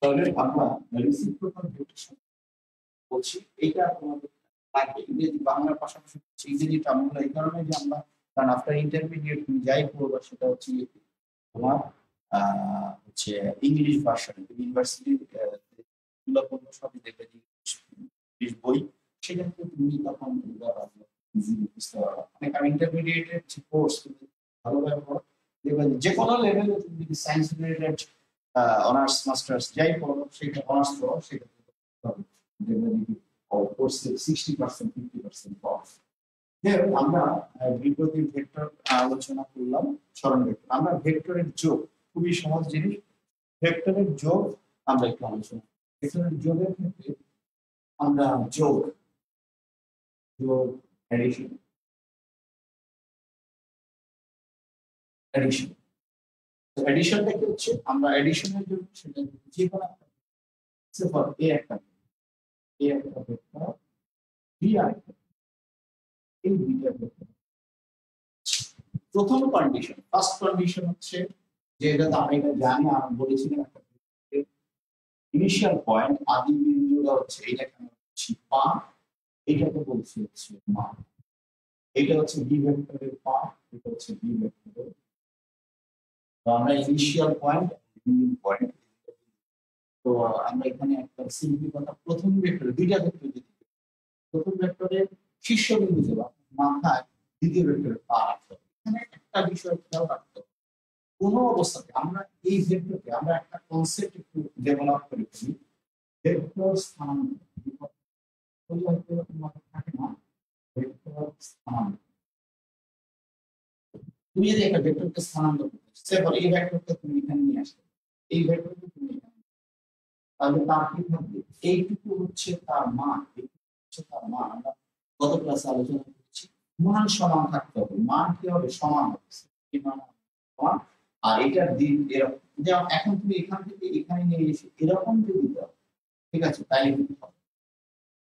তাহলে আমরা রেসিপ্রোকাল ভেক্টর বলছি এইটা তোমাদের লাগবে ইংরেজি বাংলার পাশাপাশি ইংরেজিটা আমরা এই কারণে যে আমরা কারণ আফটার ইন্টারমিডিয়েট তুমি যাই পড়বা সেটা হচ্ছে তোমার হচ্ছে ইংলিশ ভার্সন ইউনিভার্সিটি গুলো পড়বো সবই দেখবে ইংলিশ বই সেখানে তুমি তখন ইজিলি বুঝতে পারবা মানে কারণ ইন্টারমিডিয়েটের যে কোর্স তুমি ভালোভাবে পড়ো দেখবে যে কোনো লেভেলে তুমি যদি সায়েন্স রিলেটেড অনার্স মাস্টার্স যাই পড়ো সেটা অনার্স পড়ো সেটা দেখবে যদি কোর্সে 60% 50% পাওয়া আমরা বিপরীত ভেক্টর আলোচনা করলাম সরণ ভেক্টর আমরা ভেক্টরের যোগ খুবই সহজ জিনিস ভেক্টরের যোগ আমরা একটু আলোচনা ভেক্টরের যোগের ক্ষেত্রে আমরা যোগ এডিশন এডিশনটা কি হচ্ছে আমরা এডিশনের জন্য সেটা যে কোনো সেফর এ একটা ভেক্টর বি আরেকটা এই দুইটা ভেক্টর প্রথম কন্ডিশন ফার্স্ট কন্ডিশন হচ্ছে যে এটা আমরা এটা জানি আমি বলেছিলাম একটা ইনিশিয়াল পয়েন্ট আদি বিন্দুটা হচ্ছে এটাকে আমরা বলছি পা এটাকে বলছি হচ্ছে মা এটা হচ্ছে বি ভেক্টরের পা এটা হচ্ছে বি ভেক্টরের তো আমরা ইনিশিয়াল পয়েন্ট এন্ডিং পয়েন্ট তো আমরা এখানে একটা সিম্পলি কথা প্রথম ভেক্টর দুইটা ভেক্টর যদি প্রথম ভেক্টরের শীর্ষবিন্দু দেওয়া মাথায় দ্বিতীয় ভেক্টরের পা রাখতে হবে এখানে একটা বিষয় খেয়াল রাখতে হবে কোনো অবস্থাতে আমরা এই ভেক্টরকে আমরা একটা কনসেপ্ট একটু ডেভেলপ করে ফেলি, ভেক্টর স্থানান্তর থাকে না, ভেক্টর স্থানান্তর। তুমি যদি একটা ভেক্টরকে স্থানান্তর করতে সে বলে এই ভেক্টরকে তুমি এখানে নিয়ে আসবে, এই ভেক্টরকে তুমি এখানে, তাহলে তার কি থাকবে, এইটুকু হচ্ছে তার মান, এইটুকু হচ্ছে তার মান। আমরা গত ক্লাসে আলোচনা করেছি মান সমান থাকতে হবে, মান কি হবে, সমান হবে, এই মান সমান। আর এটার দিক এরকম, যেমন এখন তুমি এখান থেকে এখানে নিয়ে এসে এরকম যদি দাও, ঠিক আছে, তাইলে কিন্তু হবে।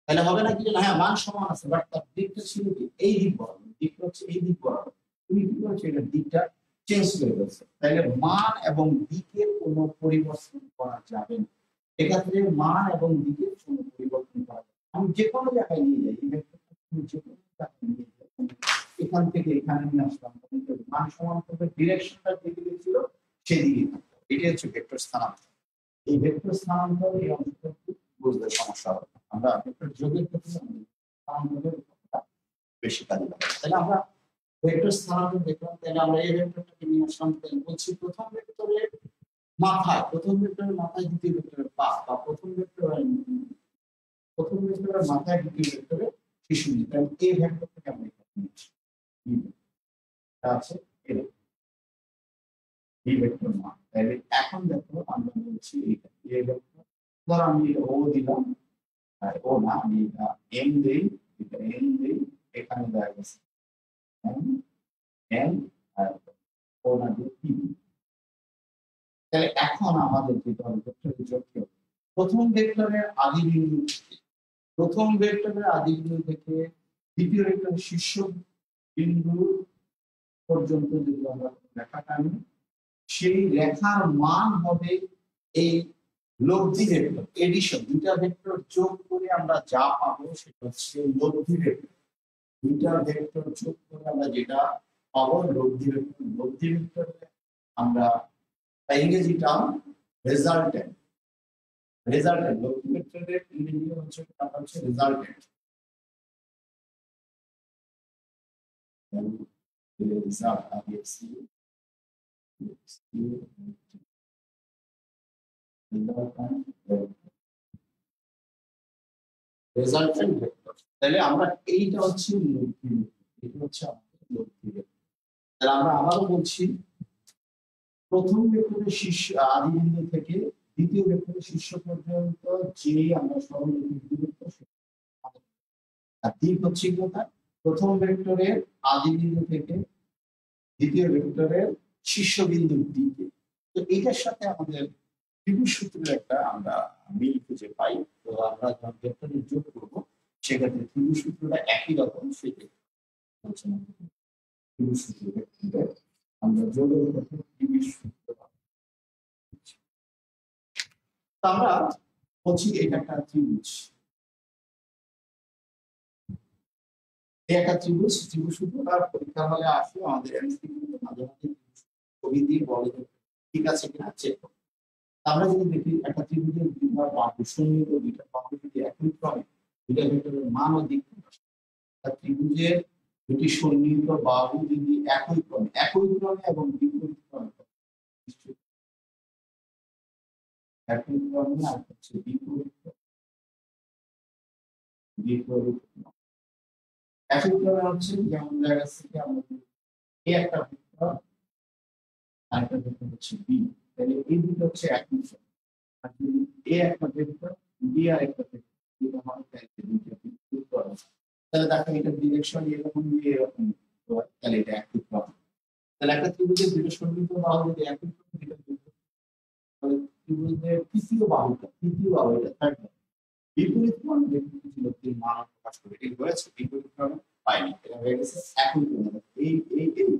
তাহলে হবে না কি, না হ্যাঁ মান সমান আছে বাট তার দিকটা ছিল কি এই দিক বরাবর, দিকটা হচ্ছে এই দিক বরাবর, তুমি কি করেছো এটার দিকটা চেঞ্জ করে ফেলছো। তাহলে মান এবং দিকের কোনো পরিবর্তন করা যাবে না, এক্ষেত্রে মান এবং দিকের কোনো পরিবর্তন করা যাবে না। আমি যে কোনো জায়গায় নিয়ে যাই, এই ভেক্টরটা তুমি যে কোনো জায়গায় নিয়ে যাই, এখান থেকে এখানে নিয়ে আসলাম, কিন্তু মান সমান করবে, ডিরেকশনটা যেদিকে ছিল সেদিকে থাকবে। এটাই হচ্ছে ভেক্টর স্থানান্তর। এই ভেক্টর স্থানান্তর এই অংশটা বুঝতে সমস্যা হবে না। আমরা ভেক্টর যোগের ক্ষেত্রে স্থানান্তরের কথাটা বেশি কাজে লাগে। তাহলে আমরা ভেক্টর স্থানান্তর দেখলাম, তাহলে আমরা এই ভেক্টরটাকে নিয়ে আসলাম, তাহলে বলছি প্রথম ভেক্টরের মাথায়, প্রথম ভেক্টরের মাথায় দ্বিতীয় ভেক্টরের পা, বা প্রথম ভেক্টরের মাথায় দ্বিতীয় ভেক্টরের শিশু নিই। তাহলে এই ভেক্টরটাকে আমরা এখানে নিয়ে আসি, এটা আছে এই ভেক্টর মান। তাহলে এখন দেখো আমরা বলছি এইটা এই ভেক্টর, ধর আমি ও দিলাম, ও না আমি এটা এম দেই, এটা এম দেই, এখানে দেওয়া গেছে এম এম আর ও না দিয়ে পি। তাহলে এখন আমাদের যেটা হবে ভেক্টরের যোগকে, প্রথম ভেক্টরের আদি বিন্দু থেকে, প্রথম ভেক্টরের আদি বিন্দু থেকে দ্বিতীয় ভেক্টরের শীর্ষ বিন্দু পর্যন্ত যদি আমরা রেখা টানি, সেই রেখার মান হবে এই লব্ধি ভেক্টর, এডিশন, দুইটা ভেক্টর যোগ করে আমরা যা পাবো সেটা হচ্ছে লব্ধি ভেক্টর। দুইটা ভেক্টর যোগ করে আমরা যেটা পাবো লব্ধি ভেক্টর। লব্ধি ভেক্টর আমরা ইংরেজি টার্ম রেজাল্টেন্ট, রেজাল্টেন্ট লব্ধি ভেক্টরের ইংরেজি হচ্ছে নামটা হচ্ছে resultant. Result ISC resultant vector. তাহলে আমরা এইটা হচ্ছে লব্ধি ভেক্টর, এটা হচ্ছে আমাদের লব্ধি ভেক্টর। তাহলে আমরা আবারও বলছি প্রথম ভেক্টরের শীর্ষ আদি বিন্দু থেকে দ্বিতীয় ভেক্টরের শীর্ষ পর্যন্ত যে আমরা সরলরেখা দূরত্ব, আর দিক হচ্ছে কোথায়, প্রথম ভেক্টরের আদি বিন্দু থেকে দ্বিতীয় ভেক্টরের শীর্ষ বিন্দুর দিকে। তো এটার সাথে আমাদের ত্রিভুজ সূত্রের একটা আমরা মিল খুঁজে পাই। তো আমরা যখন ভেক্টরের যোগ করবো সেক্ষেত্রে ত্রিভুজ সূত্রটা একই রকম, সেক্ষেত্রে ত্রিভুজ সূত্র আমরা যোগের ক্ষেত্রে ত্রিভুজ সূত্র। আমরা বলছি এটা একটা ত্রিভুজ, এই একটা ত্রিভুজ, ত্রিভুজ সূত্রটা পরীক্ষা হলে আসে আমাদের এমসিকিউ মাঝে মাঝে ছবি দিয়ে বলে ঠিক আছে কিনা চেক করো। আমরা যদি দেখি একটা ত্রিভুজের দুইটা বাহু সন্নিহিত, দুইটা বাহু যদি একই ক্রমে, দুইটা ভেক্টরের মান ও দিক প্রকাশ করে, ত্রিভুজের দুটি সন্নিহিত বাহু যদি একই ক্রমে এবং বিপরীত ক্রমে, একই ক্রমে আর হচ্ছে বিপরীত বিপরীত একই ক্রমে হচ্ছে, যেমন জায়গা থেকে আমরা এ একটা ভেক্টর আর একটা ভেক্টর হচ্ছে বি, তাহলে এই দুটো হচ্ছে একই ক্রম। আর যদি এ একটা ভেক্টর বি আর একটা ভেক্টর, দুটো হয় তাহলে দুইটা বিপরীত ক্রম। তাহলে দেখো এটা ডিরেকশন এরকম দিয়ে এরকম হয়, তাহলে এটা একই ক্রম। তাহলে একটা ত্রিভুজের দুটো সন্নিহিত বাহু যদি একই ক্রমে, দুটো তাহলে ত্রিভুজের তৃতীয় বাহুটা থার্ড বাহু বিপরীত ক্রমে বিপরীত মান প্রকাশ করে, এই হয়েছে বিপরীত ক্রমে পাইনি, এটা হয়ে গেছে একই ক্রমে। এই এই এই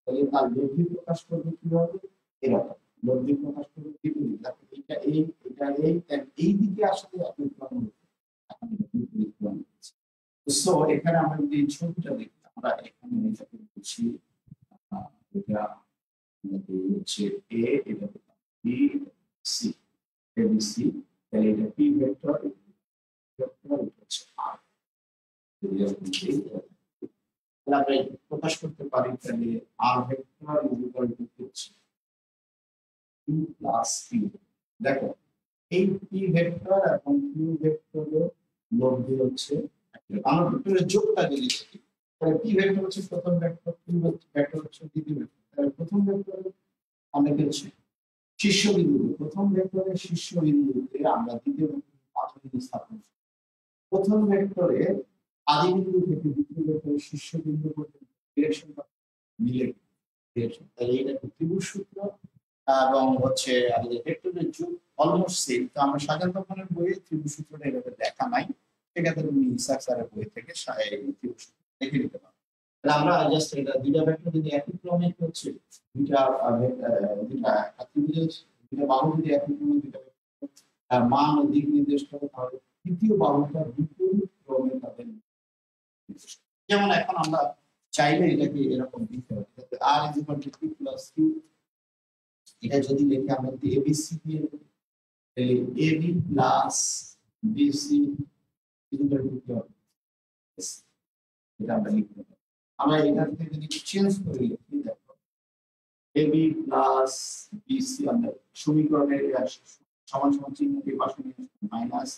তাহলে তার লব্ধি প্রকাশ করবে কিভাবে, এরকম লব্ধি প্রকাশ করবে বিপরীত, দেখো এটা এই এটা এই, এই দিকে আসলে একই ক্রম হচ্ছে, এখন এটা বিপরীত ক্রম হচ্ছে। সো এখানে আমরা যদি এই ছবিটা দেখি, আমরা এখানে এটাকে বলছি এটা হচ্ছে এ, এটা বি সি, এবিসি, তাহলে এটা পি ভেক্টর, ভেক্টর হচ্ছে আর, তাহলে আমরা প্রকাশ করতে পারি তাহলে আর ভেক্টর ইজ ইকুয়াল টু হচ্ছে কিউ প্লাস কিউ। দেখো এই পি ভেক্টর এবং কিউ ভেক্টরের মধ্যে হচ্ছে আমরা ভেক্টরের যোগটা যদি লিখি তাহলে পি ভেক্টর হচ্ছে প্রথম ভেক্টর, কিউ ভেক্টর হচ্ছে দ্বিতীয় ভেক্টর। তাহলে প্রথম ভেক্টরে আমরা কি হচ্ছে শীর্ষবিন্দু, প্রথম ভেক্টরের শীর্ষবিন্দুতে আমরা দ্বিতীয় ভেক্টরের প্রাথমিক স্থাপন করি। প্রথম ভেক্টরে আদিবিন্দু থেকে দ্বিতীয় ভেক্টরের শীর্ষবিন্দু পর্যন্ত ডিরেকশনটা মিলে ডিরেকশন। তাহলে এটা ত্রিভুজ সূত্র এবং হচ্ছে আমাদের ভেক্টরের যোগ অলমোস্ট সেম। তো আমরা সাধারণত মনের বইয়ে ত্রিভুজ সূত্রটা এভাবে দেখা নাই, সেক্ষেত্রে তুমি ইসাক স্যারের বই থেকে এই ত্রিভুজ সূত্র দেখে নিতে পারো। তাহলে আমরা জাস্ট এটা দুইটা ভেক্টর যদি একই ক্রমে হচ্ছে দুইটা দুইটা ত্রিভুজের দুইটা বাহু যদি একই ক্রমে দুইটা মান ও দিক নির্দেশ করে তাহলে তৃতীয় বাহুটা বিপরীত ক্রমে তাদের। যেমন এখন আমরা চাইলে এটাকে এরকম দিতে পারি, r is equal to q plus q. এটা যদি লিখে আমরা যদি এবিসি দিয়ে তাহলে AB plus BC equal to q, এটা আমরা লিখতে পারি। আমরা এখান থেকে যদি চেঞ্জ করে লিখি, দেখো এবি প্লাস বিসি আমরা সমীকরণের সমান সমান চিহ্নকে পাশে নিয়ে minus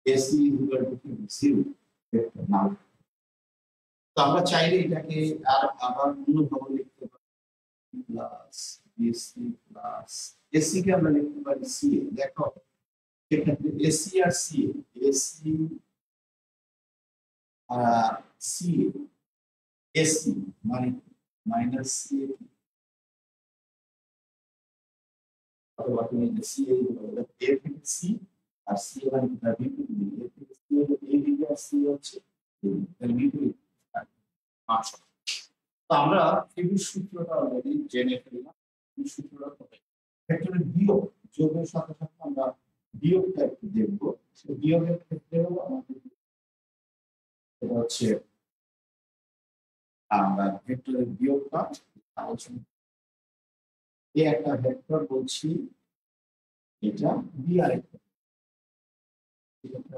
AC equal to 0 vector নাও। তো আমরা চাইলে এটাকে আর আবার অন্যভাবে লিখতে পারি প্লাস বিসি প্লাস এসি কে আমরা লিখতে পারি সি। দেখো এক্ষেত্রে এসি আর সি, এসি সি এসি মানে মাইনাস সি অথবা তুমি সি এ থেকে সি আর সি মানে বিপরীত দিকে, এ থেকে সি এ দিকে আর সি হচ্ছে বিপরীত পাঁচ। তো আমরা ত্রিভুজ সূত্রটা অলরেডি জেনে ফেললাম। ত্রিভুজ সূত্রটা কোথায় ভেক্টরের বিয়োগ যোগের সাথে সাথে আমরা বিয়োগটা একটু দেখবো। সেই বিয়োগের ক্ষেত্রেও আমাদের এটা হচ্ছে আমরা ভেক্টরের বিয়োগটা আলোচনা। এই একটা ভেক্টর বলছি, এটা বি আরেকটা।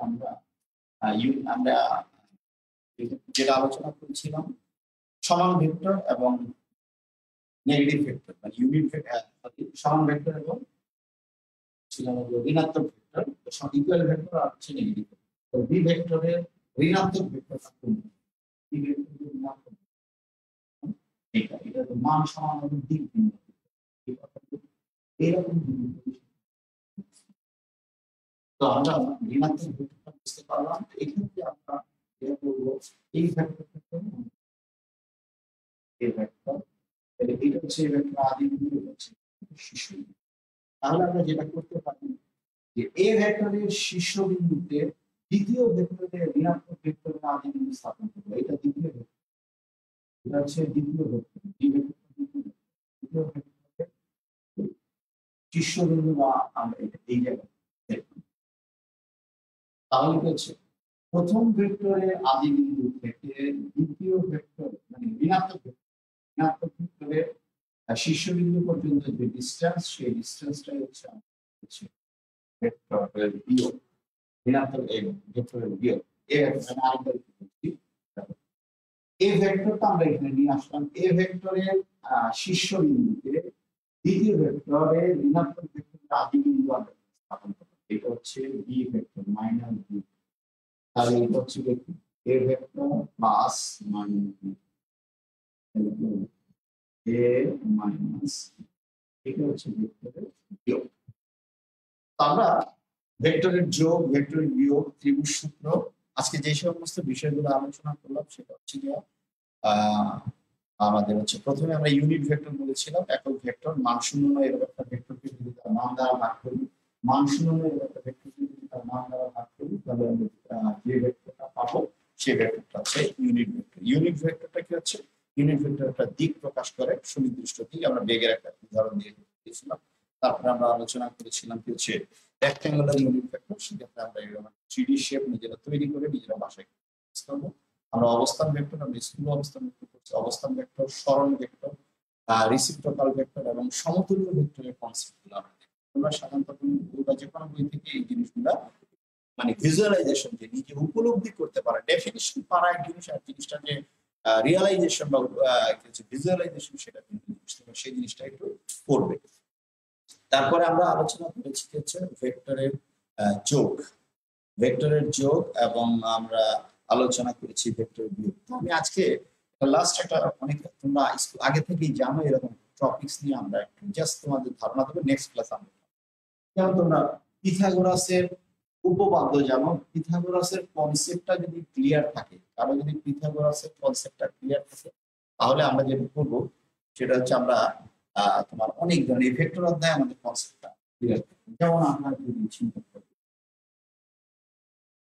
আমরা আমরা যেটা আলোচনা করেছিলাম সমান ভেক্টর এবং নেগেটিভ ভেক্টর মানে ইউনিট ভেক্টর, সমান ভেক্টর এবং ঋণাত্মক ভেক্টর, ইকুয়াল ভেক্টর আর হচ্ছে নেগেটিভ ভেক্টর। তো বি ভেক্টরের ঋণাত্মক ভেক্টর কোনটা? বি ভেক্টরের ঋণাত্মক এটা এটা মান সমান হবে দিক ভিন্ন। এরকম তো আমরা ঋণাত্মক ভেক্টরটা বুঝতে পারলাম। এক্ষেত্রে আমরা এটা করবো এই ভেক্টরটা এই ভেক্টর, তাহলে এটা হচ্ছে এই ভেক্টর আদি বিন্দু হচ্ছে শীর্ষবিন্দু। তাহলে আমরা যেটা করতে পারি যে এ ভেক্টরের শীর্ষবিন্দুতে দ্বিতীয় ভেক্টরের ঋণাত্মক ভেক্টরের আদি বিন্দু স্থাপন করব। এটা দ্বিতীয় ভেক্টর, এটা হচ্ছে দ্বিতীয় ভেক্টর, দ্বিতীয় ভেক্টরের শীর্ষবিন্দু বা আমরা এটা এই জায়গায়। তাহলে কি হচ্ছে প্রথম ভেক্টরের আদি বিন্দু থেকে দ্বিতীয় ভেক্টর মানে ঋণাত্মক ভেক্টরের শীর্ষবিন্দু পর্যন্ত যে ডিসটেন্স, সেই ডিসটেন্সটাই হচ্ছে ভেক্টরের বিয়োগ, ঋণাত্মক এই ভেক্টরের বিয়োগ। এই ভেক্টরটা আমরা এখানে নিয়ে আসলাম। এই ভেক্টরের শীর্ষবিন্দুতে দ্বিতীয় ভেক্টরের ঋণাত্মক ভেক্টরের আদি বিন্দু আমরা স্থাপন করব। এটা হচ্ছে বি ভেক্টর মাইনাস বি। তাহলে এটা হচ্ছে A vector plus minus B, A minus এটা হচ্ছে ভেক্টরের বিয়োগ। আমরা ভেক্টরের যোগ, ভেক্টরের বিয়োগ, ত্রিভুজ সূত্র আজকে যে সমস্ত বিষয়গুলো আলোচনা করলাম সেটা হচ্ছে যে আমাদের হচ্ছে প্রথমে আমরা ইউনিট ভেক্টর বলেছিলাম, একক ভেক্টর মান শূন্য নয় এরকম একটা ভেক্টরকে যদি তার মান দ্বারা ভাগ করি, মান শূন্য নয় এরকম একটা ভেক্টরকে যদি তার মান দ্বারা ভাগ করি তাহলে আমরা যে ভেক্টরটা পাবো সেই ভেক্টরটা হচ্ছে ইউনিট ভেক্টর। ইউনিট ভেক্টরটা কি হচ্ছে ইউনিট ভেক্টর একটা দিক প্রকাশ করে, সুনির্দিষ্ট দিক। আমরা বেগের একটা উদাহরণ দিয়ে দিয়েছিলাম। তারপরে আমরা আলোচনা করেছিলাম কি হচ্ছে রেক্ট্যাঙ্গুলার ইউনিট ভেক্টর, সেক্ষেত্রে আমরা এরকম 3D শেপ নিজেরা তৈরি করে নিজেরা বাসায় করব। আমরা অবস্থান ভেক্টর, আমরা স্কুল অবস্থান ভেক্টর করছি, অবস্থান ভেক্টর, সরণ ভেক্টর, রেসিপ্রোকাল ভেক্টর এবং সমতুল্য ভেক্টরের কনসেপ্টগুলো আমরা দেখব। তোমরা সাধারণত বই বা যে কোনো বই থেকে এই জিনিসগুলা মানে ভিজুয়ালাইজেশন যে নিজে উপলব্ধি করতে পারা, ডেফিনিশন পারা এক জিনিস, আর জিনিসটা যে রিয়ালাইজেশন বা ভিজুয়ালাইজেশন সেটা কিন্তু সেই জিনিসটা একটু পড়বে। তারপরে আমরা আলোচনা করেছি হচ্ছে ভেক্টরের যোগ, ভেক্টরের যোগ, এবং আমরা আলোচনা করেছি ভেক্টর বিয়োগ। তো আমি আজকে লাস্ট একটা, অনেক তোমরা আগে থেকেই জানো এরকম টপিকস নিয়ে আমরা একটু জাস্ট তোমাদের ধারণা দেবো নেক্সট ক্লাস আমরা। যেমন তোমরা পিথাগোরাসের উপপাদ্য জানো, পিথাগোরাসের কনসেপ্টটা যদি ক্লিয়ার থাকে, কারো যদি পিথাগোরাসের কনসেপ্টটা ক্লিয়ার থাকে, তাহলে আমরা যেটা করবো সেটা হচ্ছে আমরা তোমার অনেক ধরনের ভেক্টর অধ্যায়ে আমাদের কনসেপ্টটা ক্লিয়ার থাকে। যেমন আমরা যদি চিন্তা করি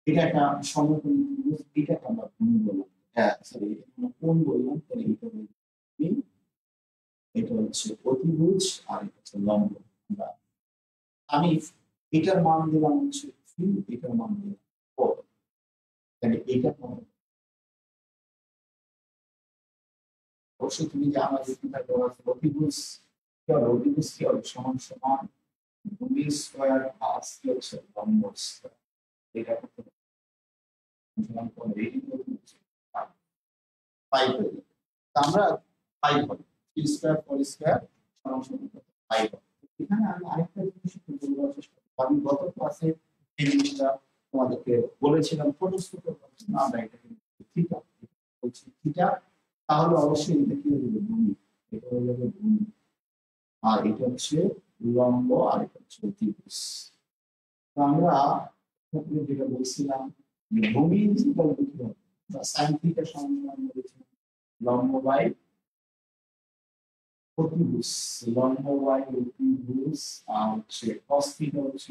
এটা একটা সমকোণী ত্রিভুজ, এটাকে আমরা কোণ বললাম, হ্যাঁ সরি এটা কোণ বললাম, তাহলে এটা হচ্ছে অতিভুজ আর এটা হচ্ছে লম্ব। আমি এটার মান দিলাম হচ্ছে 3, এটার মান দিলাম 4, তাহলে এটা কত? অবশ্যই তুমি জানো যে পিথাগোরাস অতিভুজ কি হবে, অতিভুজ কি হবে, সমান সমান ভূমি স্কয়ার প্লাস কি হচ্ছে লম্ব স্কয়ার। এটা কত সমান করে এই অতিভুজ 5 হয়ে যাবে। তা আমরা 5 হবে, 3 স্কয়ার 4 স্কয়ার সমান সমান 5 হবে। এখানে আমি আরেকটা জিনিস একটু বলার চেষ্টা করব। আমি গত ক্লাসে এই জিনিসটা তোমাদেরকে বলেছিলাম, প্রদর্শিত করতে আমরা এটাকে থিটা বলছি, থিটা, তাহলে অবশ্যই এটা কি হবে, ভূমি, এটা হয়ে যাবে ভূমি, আর এটা হচ্ছে লম্ব, আর এটা হচ্ছে অতিভুজ। তো আমরা যেটা বলছিলাম যে ভূমি ইকুয়াল টু কি হবে, sin থিটা সমান বলেছিলাম লম্ব বাই অতিভুজ, লম্ব বাই অতিভুজ, আর হচ্ছে cos থিটা হচ্ছে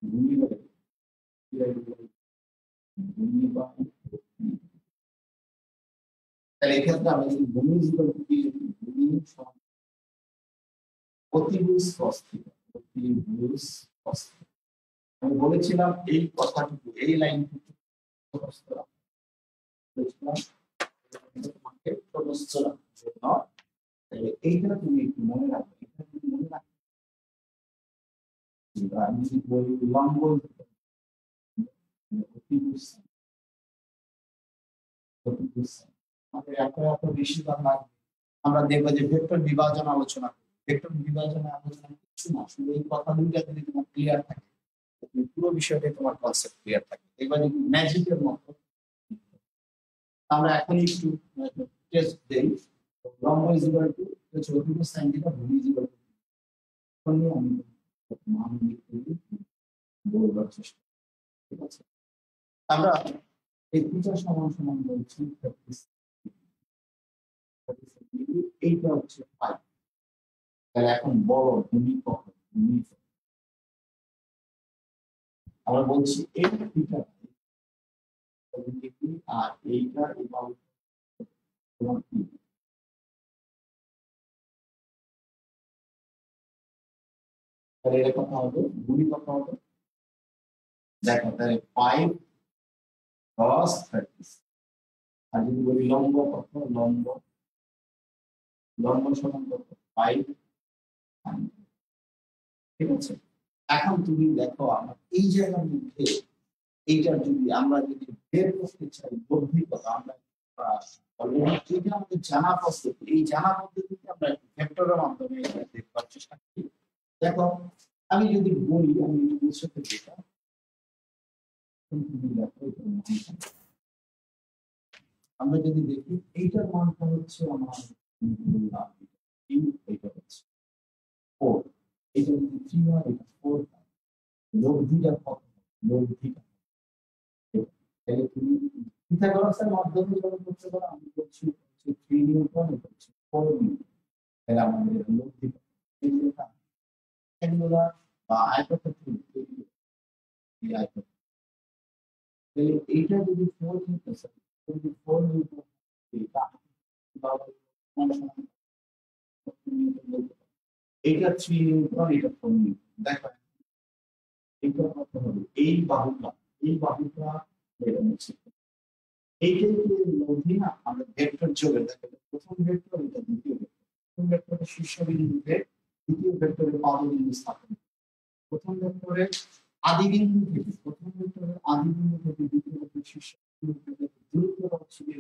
ভূমি বাই ভূমি বাই অতিভুজ। তাহলে এক্ষেত্রে আমরা যদি ভূমি ইকুয়াল টু কি, ভূমি সমান অতিভুজ cos থিটা, অতিভুজ cos থিটা। আমি বলেছিলাম এই কথাটুকু, এই লাইনটুকু প্রদর্শন করেছিলাম তোমাকে প্রদর্শন জন্য। তাহলে এইটা তুমি একটু মনে রাখবে, এটা তুমি মনে রাখবে। আমি যদি বলি লম্ব অতিভুজ, অতিভুজ আমাদের এত বেশি দাম লাগবে। আমরা দেখবো যে ভেক্টর বিভাজন আলোচনা, ভেক্টর বিভাজন আলোচনা কিছু না, শুধু এই কথা দুইটা যদি তোমার ক্লিয়ার থাকে, পুরো বিষয়টাই তোমার কনসেপ্ট ক্লিয়ার থাকে, এবার ম্যাজিকের মতো। আমরা এখন একটু টেস্ট দেই। লম্ব ইজ ইকুয়াল টু হচ্ছে অতিভুজ sin থিটা, ভূমি ইজ ইকুয়াল টু, আমি মান লিখে বলবার চেষ্টা, ঠিক আছে। আমরা এই থিটা সমান সমান বলছি 36, এইটা হচ্ছে পাই। তাহলে এখন বড় ভূমি কত, ভূমি আমরা বলছি এই থিটা আর এইটা এবং তাহলে এটা কত হবে, ভূমি কত হবে, দেখো তাহলে 5 cos 36। আর যদি বলি লম্ব কত, লম্ব লম্ব সমান কত 5, ঠিক আছে। এখন তুমি দেখো আমরা এই জায়গার মধ্যে এইটার যদি আমরা যদি বের করতে চাই লব্ধিকতা, আমরা অলরেডি এটা আমাদের জানা পদ্ধতি, এই জানা পদ্ধতিতে আমরা ভেক্টরের মাধ্যমে এটা দেখবার চেষ্টা করি। দেখো আমি যদি বলি, আমি একটু বুঝতে যেটা আমরা যদি দেখি এইটার মানটা হচ্ছে আমার এইটা হচ্ছে 4, এটা যদি 3 হয় এটা 4, লব্ধিটা কত, লব্ধিটা তাহলে তুমি পিথাগোরাসের মাধ্যমে যখন করতে পারো, আমি বলছি হচ্ছে 3 নিউটন, এটা হচ্ছে 4 নিউটন। তাহলে আমাদের এটা লব্ধিটা রেক্টাঙ্গুলার বা আয়তক্ষেত্র, এই আয়তক্ষেত্র, তাহলে এইটা যদি 4 নিউটন, যদি 4 নিউটন এটা এইটা 3 নিউটন, এটা 4 নিউটন। দেখো এটা কত হবে, এই বাহুটা, এই বাহুটা এটা হচ্ছে এইটাই কি লব্ধি না, আমরা ভেক্টর যোগের, দেখো প্রথম ভেক্টর, এটা দ্বিতীয় ভেক্টর, প্রথম ভেক্টরের শীর্ষবিন্দুতে দ্বিতীয় ভেক্টরের পাদবিন্দু স্থাপন, প্রথম ভেক্টরের আদিবিন্দু থেকে, প্রথম ভেক্টরের আদিবিন্দু থেকে দ্বিতীয় ভেক্টরের শীর্ষবিন্দু থেকে দূরত্বটা হচ্ছে কি,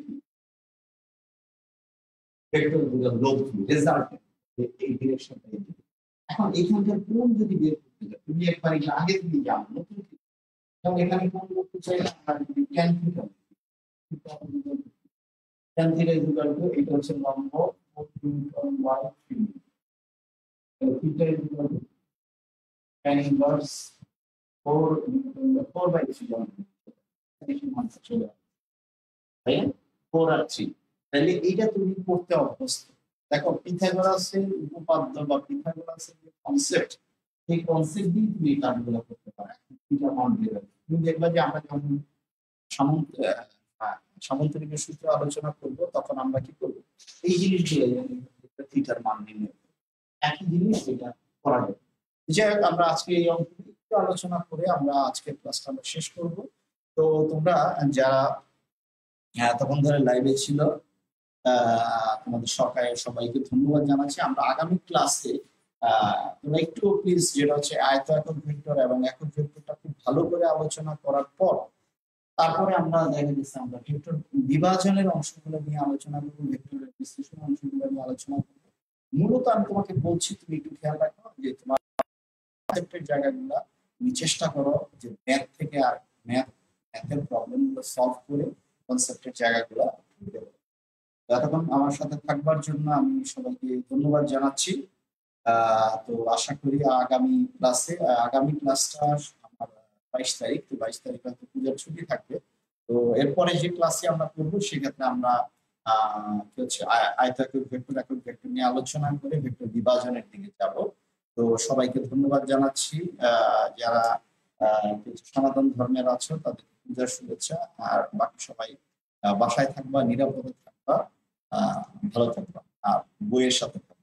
ভেক্টর গুলোর লব্ধি, রেজাল্ট। এই ডিরেকশনটা এদিকে। এখন এইখানকার কোণ যদি বের করতে যাও, তুমি একবার এটা আগে থেকে জানো নতুন কিছু। যেমন এখানে কোণ করতে চাইলে আমরা যদি tan theta tan theta equal to এটা হচ্ছে লম্ব 4 y 3 theta equal to tan inverse 4/3 যেমন চলে আসে, তাই না? 4 আর 3, তাহলে এইটা তুমি করতে অভ্যস্ত। দেখো পিথাগোরাসের উপপাদ্য বা পিথাগোরাসের যে কনসেপ্ট, সেই কনসেপ্ট দিয়ে তুমি এই কাজগুলো করতে পারো। থিটা মান বের হবে। তুমি দেখবা যে আমরা যখন সামন্ত সামন্তরিকের সূত্র আলোচনা করব তখন আমরা কি করব, এই জিনিসগুলো থিটার মান নির্ণয় করব। একই জিনিস এটা করা যাবে। যাই হোক, আমরা আজকে এই অঙ্কটি একটু আলোচনা করে আমরা আজকের ক্লাসটা আমরা শেষ করব। তো তোমরা যারা তখন ধরে লাইভে ছিল, তোমাদের সবাইকে ধন্যবাদ জানাচ্ছি। আমরা আগামী ক্লাসে তোমরা একটু প্লিজ, যেটা হচ্ছে আয়ত একক ভেক্টর এবং একক ভেক্টরটা খুব ভালো করে আলোচনা করার পর তারপরে আমরা দেখা যাচ্ছে আমরা ভেক্টর বিভাজনের অংশগুলো নিয়ে আলোচনা করবো, ভেক্টরের বিশ্লেষণ অংশগুলো নিয়ে আলোচনা করবো। মূলত আমি তোমাকে বলছি তুমি একটু খেয়াল রাখো যে তোমার কনসেপ্টের জায়গাগুলো তুমি চেষ্টা করো যে ম্যাথের প্রবলেমগুলো সলভ করে কনসেপ্টের জায়গাগুলো বুঝতে পারো। এতক্ষণ আমার সাথে থাকবার জন্য আমি সবাইকে ধন্যবাদ জানাচ্ছি। তো আশা করি আগামী ক্লাসটা আমার 22 তারিখ, তো 22 তারিখ হয়তো পূজার ছুটি থাকবে। তো এরপরে যে ক্লাসে আমরা করবো সেক্ষেত্রে আমরা কি হচ্ছে আয়তাকার ভেক্টর একক ভেক্টর নিয়ে আলোচনা করে ভেক্টর বিভাজনের দিকে যাব। তো সবাইকে ধন্যবাদ জানাচ্ছি। যারা সনাতন ধর্মের আছো তাদের পূজার শুভেচ্ছা। আর বাকি সবাই বাসায় থাকবা, নিরাপদে থাকবা, ভালো থাকবা আর বইয়ের সাথে থাকবা।